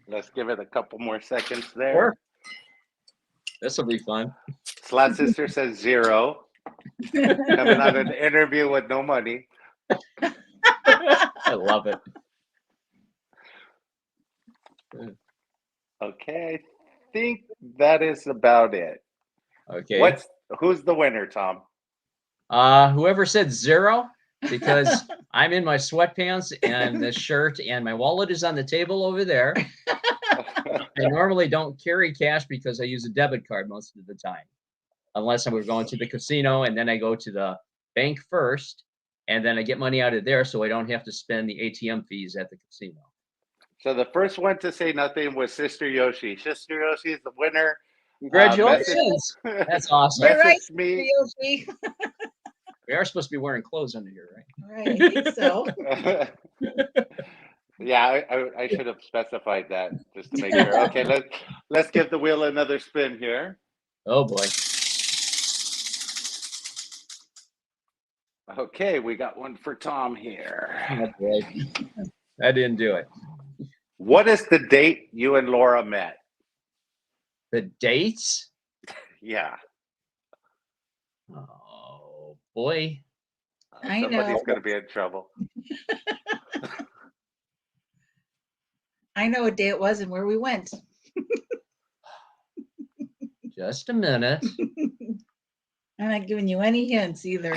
Let's give it a couple more seconds there. Sure. This will be fun. Slot Sister says 0. Coming on an interview with no money. I love it. Okay, I think that is about it. Okay. Who's the winner, Tom? Whoever said 0, because I'm in my sweatpants and this shirt, and my wallet is on the table over there. I normally don't carry cash because I use a debit card most of the time, unless we're going to the casino, and then I go to the bank first, and then I get money out of there so I don't have to spend the ATM fees at the casino. So the first one to say nothing was Sister Yoshi. Sister Yoshi is the winner. Congratulations. That's awesome. You're right, Message me. Yoshi. We are supposed to be wearing clothes under here, right? Right, I think so. Yeah, I should have specified that just to make sure. Okay, let's give the wheel another spin here. Oh boy. Okay, we got one for Tom here. Oh boy. I didn't do it. What is the date you and Laura met? The dates? Yeah. Oh boy. I Somebody's know. going to be in trouble. I know what day it was and where we went. Just a minute. I'm not giving you any hints either.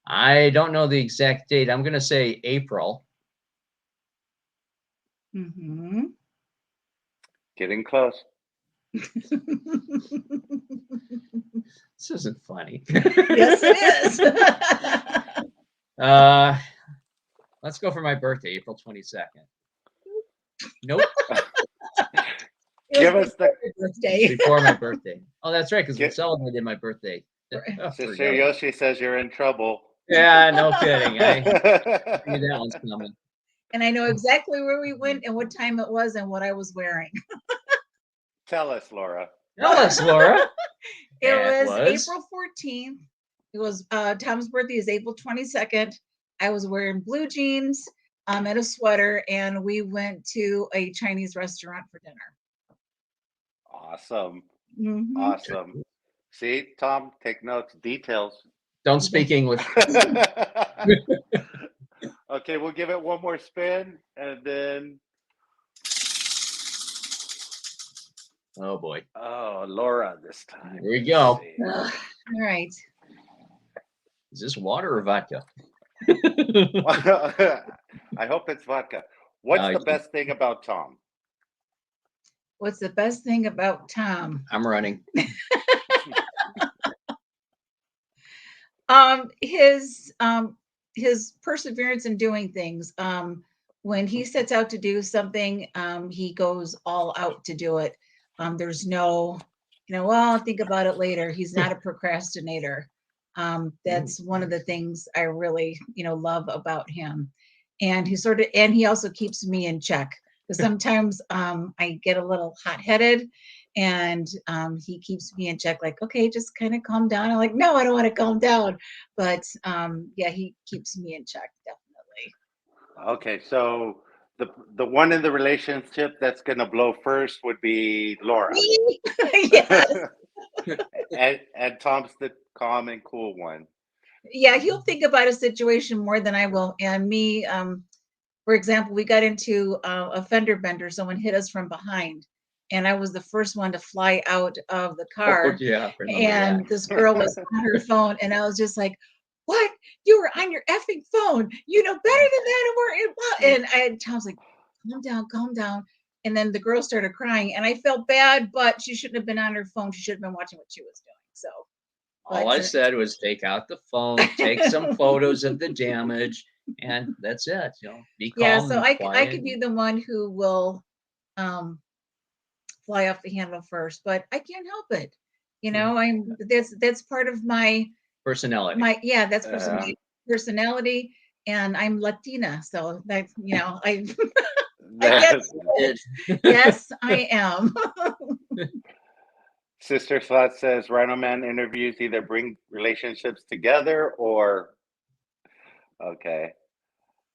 I don't know the exact date. I'm going to say April. Mm-hmm. Getting close. This isn't funny. Yes, it is. Let's go for my birthday, April 22nd. Nope. Give us the birthday. Before my birthday. Oh, that's right, because we Get- celebrated my birthday. Oh, Sister forget it. Yoshi says you're in trouble. Yeah, no kidding. I knew that one's coming. And I know exactly where we went and what time it was and what I was wearing. Tell us, Laura. Tell us, Laura. It was was? April 14th. It was Tom's birthday is April 22nd. I was wearing blue jeans and a sweater, and we went to a Chinese restaurant for dinner. Awesome. Mhm. Awesome. See, Tom, take notes, details. Don't speak English. Okay, we'll give it one more spin and then. Oh boy. Oh, Laura this time. Here we go. All right. Is this water or vodka? I hope it's vodka. What's No, the it's- best thing about Tom? What's the best thing about Tom? I'm running. His perseverance in doing things. When he sets out to do something, he goes all out to do it. There's no, well, I'll think about it later. He's not a procrastinator. That's one of the things I really, love about him. And he also keeps me in check. Because sometimes I get a little hot-headed, and he keeps me in check, like, okay, just kind of calm down. I'm like, no, I don't want to calm down. But yeah, he keeps me in check, definitely. Okay, so the one in the relationship that's gonna blow first would be Laura. Me? Yes. and Tom's the calm and cool one. Yeah, he'll think about a situation more than I will. And me, for example, we got into a fender bender. Someone hit us from behind, and I was the first one to fly out of the car. Oh, yeah, I remember And that. this girl was on her phone, and I was just like, "What? You were on your effing phone? You know better than that." And Tom's like, calm down." And then the girl started crying, and I felt bad, but she shouldn't have been on her phone. She should have been watching what she was doing. So All I said was take out the phone, take some photos of the damage, and that's it. Be calm. Yeah, so and I could be the one who will fly off the handle first, but I can't help it. That's part of my personality. That's my personality, and I'm Latina, so that's I That's- yes, I am. Sister Slot says RhinoMan interviews either bring relationships together or. Okay.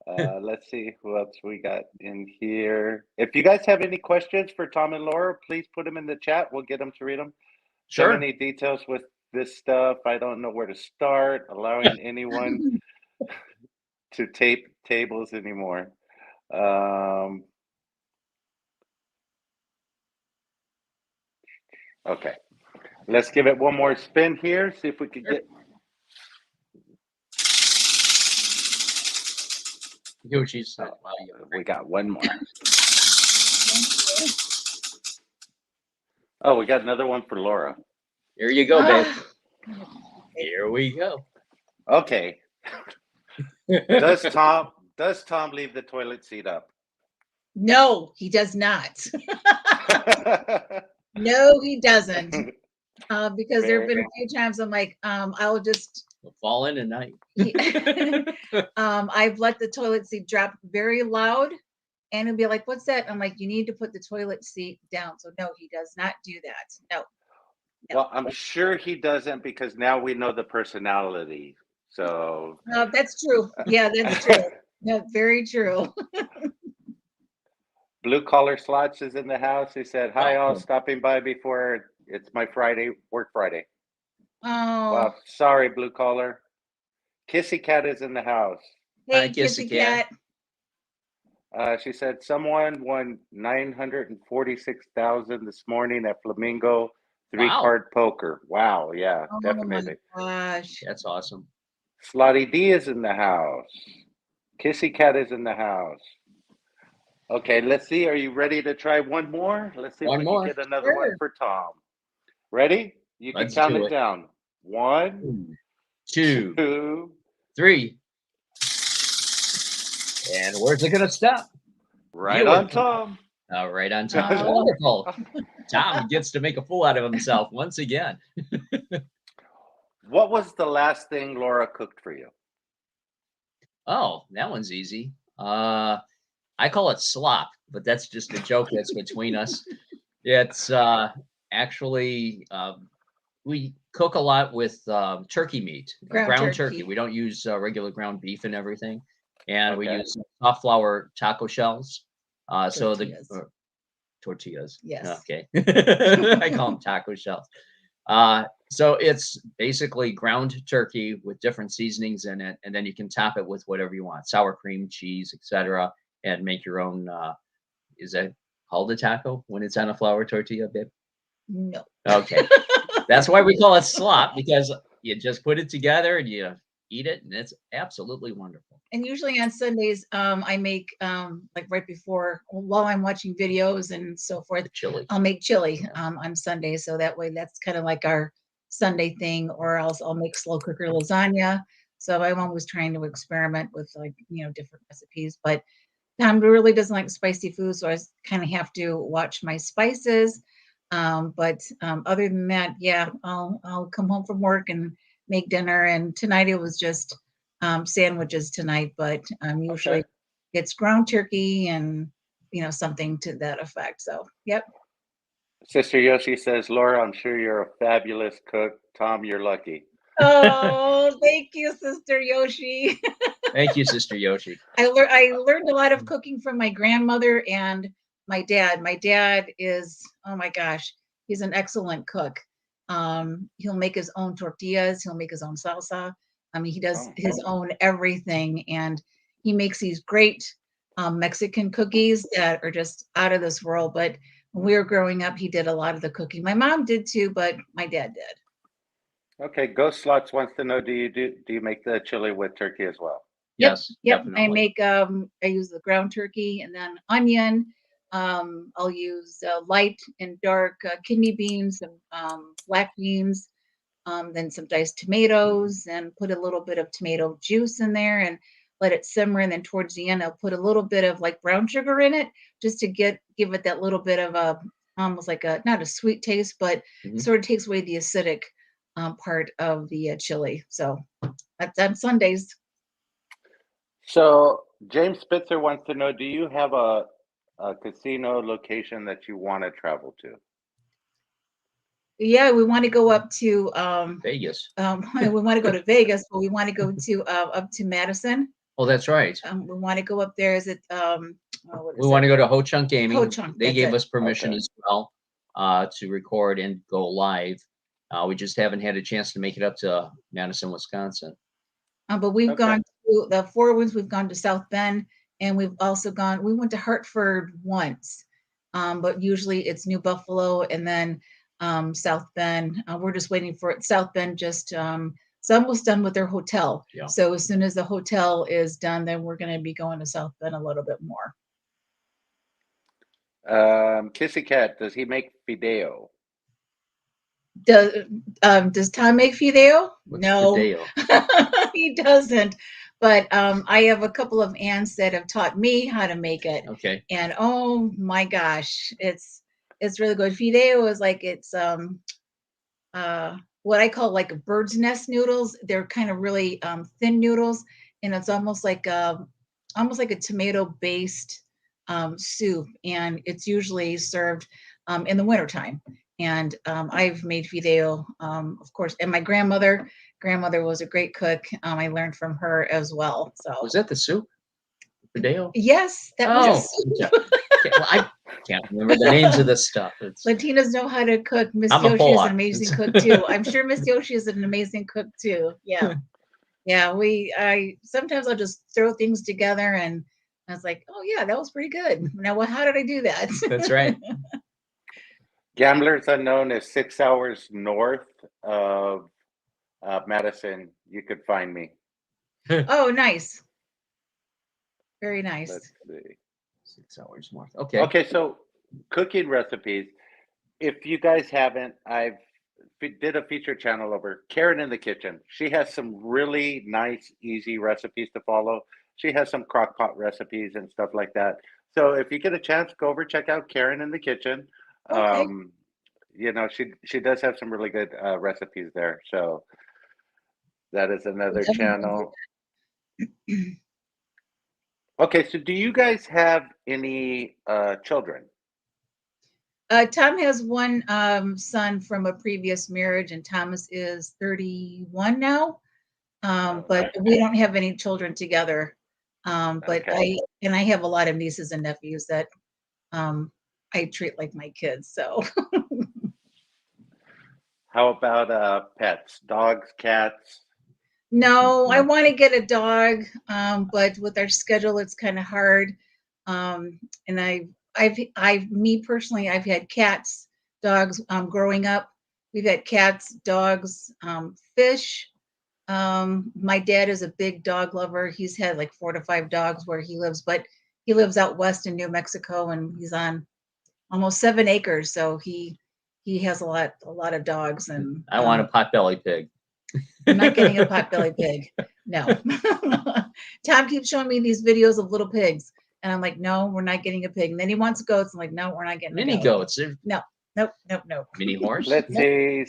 Let's see who else we got in here. If you guys have any questions for Tom and Laura, please put them in the chat. We'll get them to read them. So Sure. many details with this stuff. I don't know where to start. Allowing anyone to tape tables anymore. Okay. Let's give it one more spin here. See if we can get. Yoshi's. We got one more. Oh, we got another one for Laura. Here you go, babe. Here we go. Okay. Does Tom leave the toilet seat up? No, he does not. No, he doesn't. Because there have been a few times I'm like, I'll just We'll fall in at night. I've let the toilet seat drop very loud, and he'll be like, "What's that?" I'm like, "You need to put the toilet seat down." So no, he does not do that. No. Well, I'm sure he doesn't because now we know the personality. So That's true. Yeah, that's true. No, very true. Blue Collar Slots is in the house. He said, "Hi, all, Oh, stopping by before it's my Friday, work Friday." Oh, Well, sorry, Blue Collar. Kissy Cat is in the house. hey, I guess kissy you can. cat. She said someone won 946,000 this morning at Flamingo Wow, three-card poker. Wow, yeah, Oh my definitely. gosh. that's awesome. Slotty D is in the house. Kissy Cat is in the house. Okay, let's see. Are you ready to try one more? Let's see if One we can more. get another one Sure. for Tom. Ready? You can Let's count do it it. down. 1, 2, 2. 3. And where's it going to stop? Right on, Beautiful. Tom. Right on time. Oh. Wonderful. Tom gets to make a fool out of himself once again. What was the last thing Laura cooked for you? Oh, that one's easy. I call it slop, but that's just a joke that's between us. It's actually we cook a lot with turkey meat, Ground turkey. turkey. We don't use regular ground beef and everything, and we Okay. use soft flour taco shells. So the Tortillas. tortillas. Yes. Okay. I call them taco shells. So it's basically ground turkey with different seasonings in it, and then you can top it with whatever you want, sour cream, cheese, etc., and make your own. Is that called a taco when it's on a flour tortilla, babe? No. Okay, that's why we call it slop, because you just put it together and you eat it, and it's absolutely wonderful. And usually on Sundays, I make like right before while I'm watching videos and so forth, Chili. I'll make chili on Sunday. So that way that's kind of like our Sunday thing, or else I'll make slow cooker lasagna. So I'm always trying to experiment with like, different recipes. But Tom really doesn't like spicy food, so I kind of have to watch my spices. But other than that, yeah, I'll come home from work and make dinner. And tonight it was just sandwiches tonight, but usually Okay. it's ground turkey and something to that effect. So yep. Sister Yoshi says, Laura, I'm sure you're a fabulous cook. Tom, you're lucky. Oh, thank you, Sister Yoshi. Thank you, Sister Yoshi. I learned a lot of cooking from my grandmother and my dad. My dad is, oh my gosh, he's an excellent cook. He'll make his own tortillas. He'll make his own salsa. I mean, he does Oh, his own everything, and he makes these great Mexican cookies that are just out of this world. But when we were growing up, he did a lot of the cooking. My mom did too, but my dad did. okay. Ghost Slots wants to know, do you make the chili with turkey as well? Yes, Yep. I definitely. make I use the ground turkey and then onion. I'll use light and dark kidney beans and black beans, then some diced tomatoes, and put a little bit of tomato juice in there and let it simmer. And then towards the end, I'll put a little bit of like brown sugar in it just to give it that little bit of a almost like a not a sweet taste, but Mhm. sort of takes away the acidic part of the chili. So that's on Sundays. So James Spitzer wants to know, do you have a casino location that you want to travel to? Yeah, we want to go up to Vegas. we want to go to Vegas, but we want to go to up to Madison. Oh, that's right. We want to go up there. Is it what We is want it? to go to Ho Chunk Gaming. Ho Chunk, They that's gave it. us permission Okay. as well to record and go live. We just haven't had a chance to make it up to Madison, Wisconsin. But we've Okay. gone to the Four Winds. We've gone to South Bend, and we've also gone. We went to Hartford once, but usually it's New Buffalo and then South Bend. We're just waiting for it. South Bend just it's almost done with their hotel. Yeah. So as soon as the hotel is done, then we're going to be going to South Bend a little bit more. Kissy Cat, does he make fideo? Does Tom make fideo? What's No, Fideo? he doesn't. But I have a couple of aunts that have taught me how to make it, Okay. and oh my gosh, it's really good. Fideo is like it's what I call like bird's nest noodles. They're kind of really thin noodles, and it's almost like a tomato based soup, and it's usually served in the wintertime. And I've made fideo, of course, and my grandmother was a great cook. I learned from her as well. So Was that the soup? Fideo? yes, that was a Oh, soup. yeah. Well, I can't remember the names of this stuff. It's, Latinas know how to cook. Miss I'm a Yoshi is Polak. an amazing cook too. I'm sure Miss Yoshi is an amazing cook too. Yeah. Yeah, I sometimes I'll just throw things together and I was like, oh yeah, that was pretty good. Now, well, how did I do that? That's right. Gamblers Unknown is 6 hours north of Madison. You could find me. Oh, nice. Very nice. Let's see. 6 hours more. Okay. Okay, so cooking recipes. If you guys haven't, I've did a feature channel over Karen in the Kitchen. She has some really nice, easy recipes to follow. She has some crock pot recipes and stuff like that. So if you get a chance, go over check out Karen in the Kitchen. Okay. You know, she does have some really good recipes there. So that is another channel. Okay, so do you guys have any children? Tom has one son from a previous marriage, and Thomas is 31 now. But we don't have any children together. But Okay. I have a lot of nieces and nephews that I treat like my kids. So How about pets, dogs, cats? no, I want to get a dog, but with our schedule, it's kind of hard. And me personally, I've had cats, dogs, growing up. We've had cats, dogs, fish. My dad is a big dog lover. He's had like 4 to 5 dogs where he lives, but he lives out west in New Mexico, and he's on almost 7 acres. So he has a lot of dogs, and I want a potbelly pig. I'm not getting a potbelly pig. No. Tom keeps showing me these videos of little pigs, and I'm like, no, we're not getting a pig. And then he wants goats. I'm like, no, we're not getting Mini a goat. goats. No, nope, nope, nope. Mini horse. Let's see.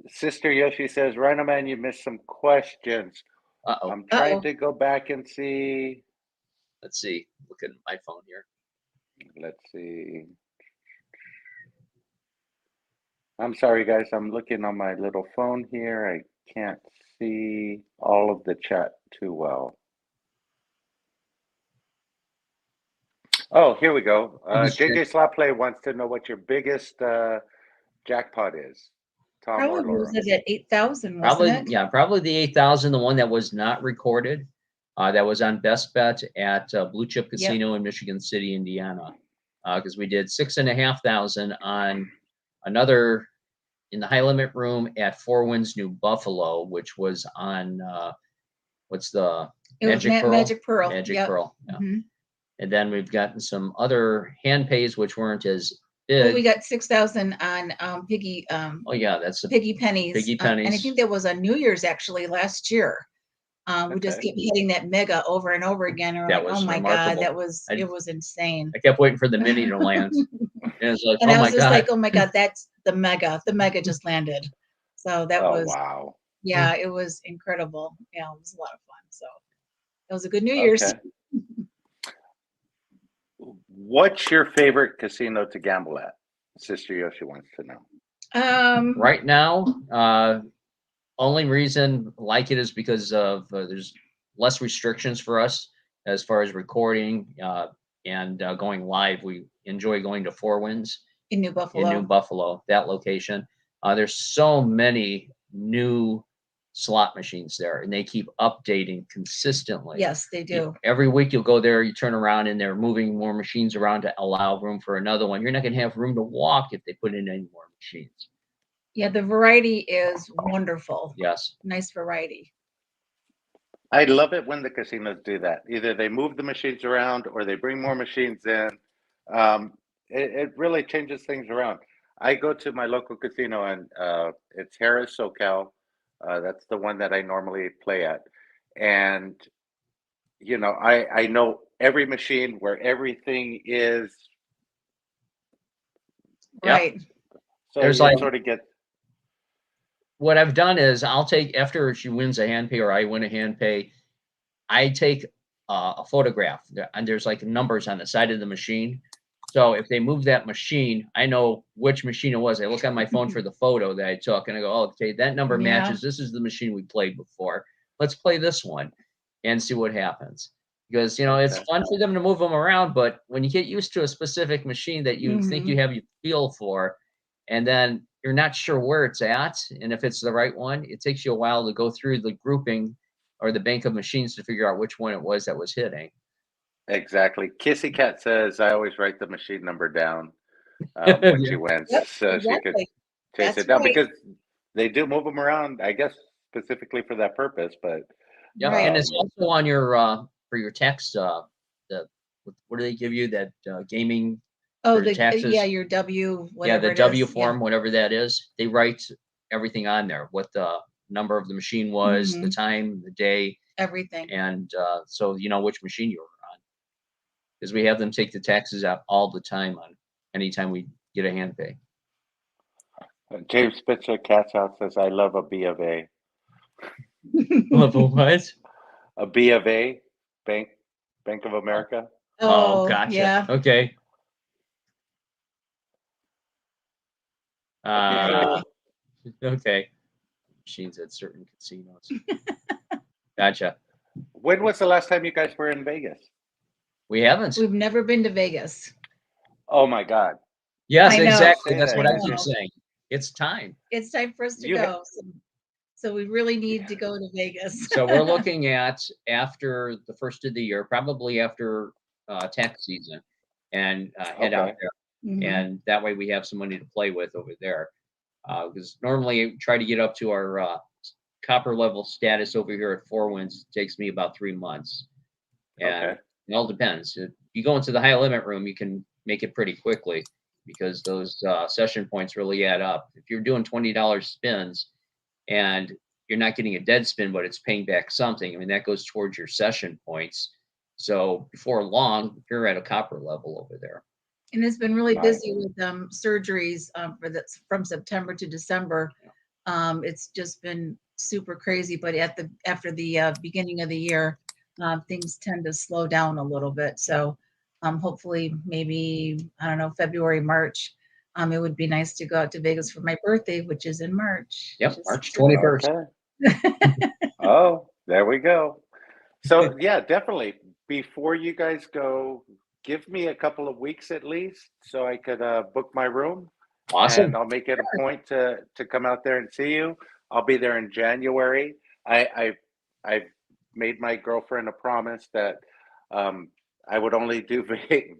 Sister Yoshi says, RhinoMan, you missed some questions. Uh-oh. I'm trying to go back and see. Let's see. Look at my phone here. Let's see. I'm sorry, guys. I'm looking on my little phone here. I can't see all of the chat too well. Oh, here we go. JJ Slot Play wants to know what your biggest jackpot is. Tom or Probably Laura? was it at 8,000, Probably, wasn't it? yeah, probably the 8,000, the one that was not recorded. That was on Best Bet at Blue Chip Casino in Michigan City, Indiana. Because we did 6,500 on another in the high limit room at Four Winds, New Buffalo, which was on what's the Magic Pearl? Magic Pearl. Magic Yep. Pearl. Yeah. Mm-hmm. And then we've gotten some other hand pays which weren't as big. Well, we got 6,000 on Piggy. Oh yeah, that's the Piggy Pennies. Piggy Pennies. And I think that was on New Year's actually last year. We just kept hitting that mega over and over again. And we're That like, was oh my remarkable. God, it was insane. I kept waiting for the mini to land. And it's like, And oh I my was just God. like, oh my God, that's the mega. The mega just landed. So that was, wow. Yeah, it was incredible. Yeah, it was a lot of fun. So it was a good New Year's. Okay. What's your favorite casino to gamble at? Sister Yoshi wants to know. Right now, only reason I like it is because of there's less restrictions for us as far as recording and going live. We enjoy going to Four Winds in New Buffalo. That location. There's so many new slot machines there, and they keep updating consistently. Yes, they do. Every week you'll go there, you turn around, and they're moving more machines around to allow room for another one. You're not going to have room to walk if they put in any more machines. Yeah, the variety is wonderful. Yes. Nice variety. I love it when the casinos do that. Either they move the machines around or they bring more machines in. It really changes things around. I go to my local casino and it's Harris SoCal. That's the one that I normally play at. And, you know, I know every machine where everything is. Right. So you sort of get. what I've done is I'll take, after she wins a hand pay or I win a hand pay, I take a photograph, and there's like numbers on the side of the machine. So if they move that machine, I know which machine it was. I look on my phone for the photo that I took, and I go, oh, okay, that number matches. This is the machine we played before. Let's play this one and see what happens. Because, you know, it's fun for them to move them around, but when you get used to a specific machine that you think you have your feel for, and then you're not sure where it's at, and if it's the right one, it takes you a while to go through the grouping or the bank of machines to figure out which one it was that was hitting. Exactly. Kissy Cat says I always write the machine number down when she wins, so she could chase it down, because they do move them around, I guess, specifically for that purpose. But yeah, and it's also on your for your tax. The what do they give you, that gaming? Oh, the taxes? Yeah, your W. Whatever the W form, whatever that is. They write everything on there. What the number of the machine was, the time, the day, everything, and so you know which machine you were on. Because we have them take the taxes out all the time on anytime we get a hand pay. James Spitzer Cat's House says, I love a B of A. Love a what? A B of A, Bank of America. Oh, gotcha. Yeah. Okay. Okay. Machines at certain casinos. Gotcha. When was the last time you guys were in Vegas? We haven't. We've never been to Vegas. Oh my God. Yes, exactly. That's what I keep saying. It's time. It's time for us to go. So we really need to go to Vegas. So we're looking at after the first of the year, probably after tax season, and head out there. And that way we have some money to play with over there. Because normally I try to get up to our copper level status over here at Four Winds. It takes me about 3 months. And it all depends. If you go into the high limit room, you can make it pretty quickly, because those session points really add up. If you're doing $20 spins and you're not getting a dead spin, but it's paying back something, I mean, that goes towards your session points. So before long, you're at a copper level over there. And it's been really busy with surgeries from September to December. It's just been super crazy. But after the beginning of the year, things tend to slow down a little bit. So hopefully, maybe, I don't know, February, March. It would be nice to go out to Vegas for my birthday, which is in March. Yep, March 21st. Okay. Oh, there we go. So yeah, definitely. Before you guys go, give me a couple of weeks at least, so I could book my room. Awesome. And I'll make it a point to come out there and see you. I'll be there in January. I've made my girlfriend a promise that I would only do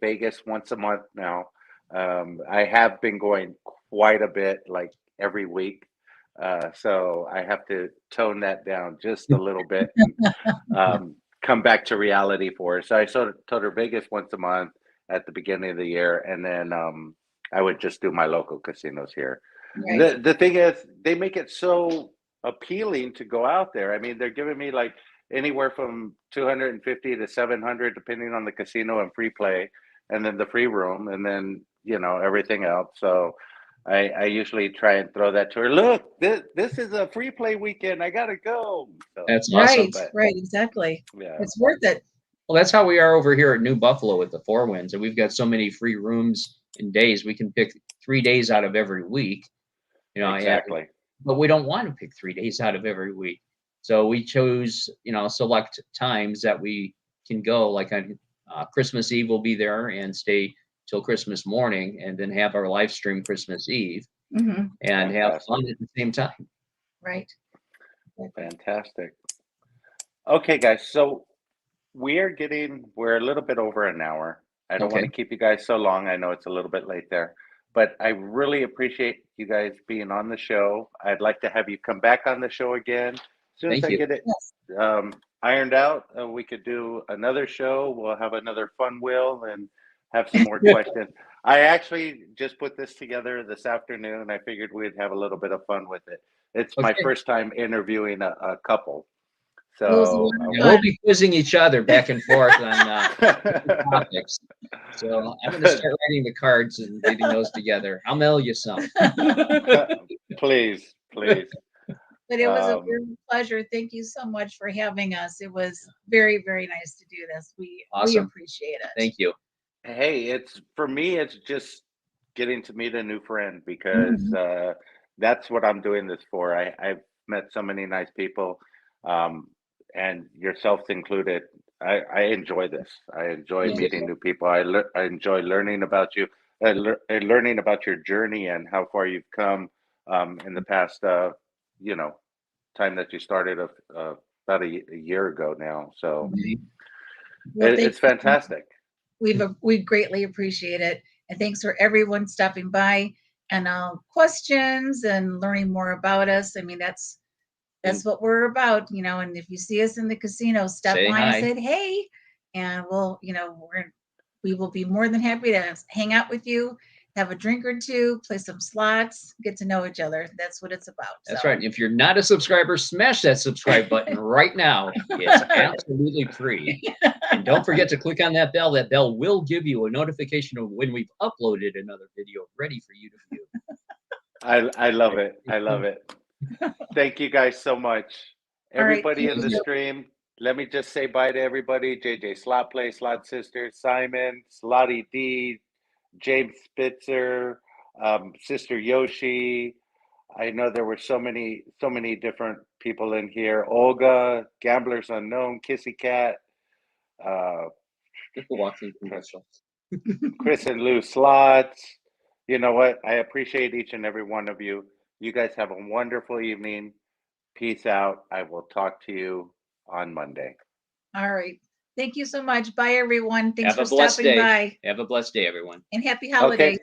Vegas once a month now. I have been going quite a bit, like every week. So I have to tone that down just a little bit and come back to reality for her. So I sort of told her Vegas once a month at the beginning of the year, and then I would just do my local casinos here. Right. The thing is, they make it so appealing to go out there. I mean, they're giving me like anywhere from 250 to 700, depending on the casino and free play, and then the free room, and then, you know, everything else. So I usually try and throw that to her. Look, this is a free play weekend. I gotta go. So, that's awesome. Right, exactly. Yeah, it's worth it. Well, that's how we are over here at New Buffalo with the Four Winds, and we've got so many free rooms and days. We can pick 3 days out of every week. You know, exactly. But we don't want to pick 3 days out of every week. So we chose, you know, select times that we can go. Like on Christmas Eve, we'll be there and stay till Christmas morning, and then have our live stream Christmas Eve and have fun at the same time. Right. Fantastic. Okay, guys. So we're a little bit over an hour. I don't want to keep you guys so long. I know it's a little bit late there, but I really appreciate you guys being on the show. I'd like to have you come back on the show again. As soon as I get it ironed out, we could do another show. We'll have another fun wheel and have some more questions. I actually just put this together this afternoon. I figured we'd have a little bit of fun with it. It's my first time interviewing a couple. So we'll be quizzing each other back and forth on topics. So I'm going to start writing the cards and getting those together. I'll mail you some. Please. But it was a real pleasure. Thank you so much for having us. It was very, very nice to do this. We Awesome. appreciate it. Thank you. Hey, it's for me, it's just getting to meet a new friend because that's what I'm doing this for. I've met so many nice people, and yourselves included. I enjoy this. I enjoy Thank meeting you. new people. I enjoy learning about you, and learning about your journey and how far you've come in the past, you know, time that you started about a year ago now. So Well, thank it's you. fantastic. We greatly appreciate it. And thanks for everyone stopping by and questions and learning more about us. I mean, that's what we're about, you know. And if you see us in the casino, step Say by hi. and say hey, and we'll, you know, we will be more than happy to hang out with you, have a drink or two, play some slots, get to know each other. That's what it's about. That's So. right. If you're not a subscriber, smash that subscribe button right now. It's absolutely free. And don't forget to click on that bell. That bell will give you a notification of when we've uploaded another video ready for you to view. I love it. I love it. Thank you guys so much. All right, Everybody thank in the you. stream, let me just say bye to everybody. JJ Slot Play, Slot Sister, Simon, Slotty D, James Spitzer, Sister Yoshi. I know there were so many different people in here. Olga, Gamblers Unknown, Kissy Cat, uh, Watching commercials. Chris and Lou Slots. You know what? I appreciate each and every one of you. You guys have a wonderful evening. Peace out. I will talk to you on Monday. All right. Thank you so much. Bye, everyone. Thanks Have for a blessed stopping day. by. Have a blessed day, everyone. And happy holidays.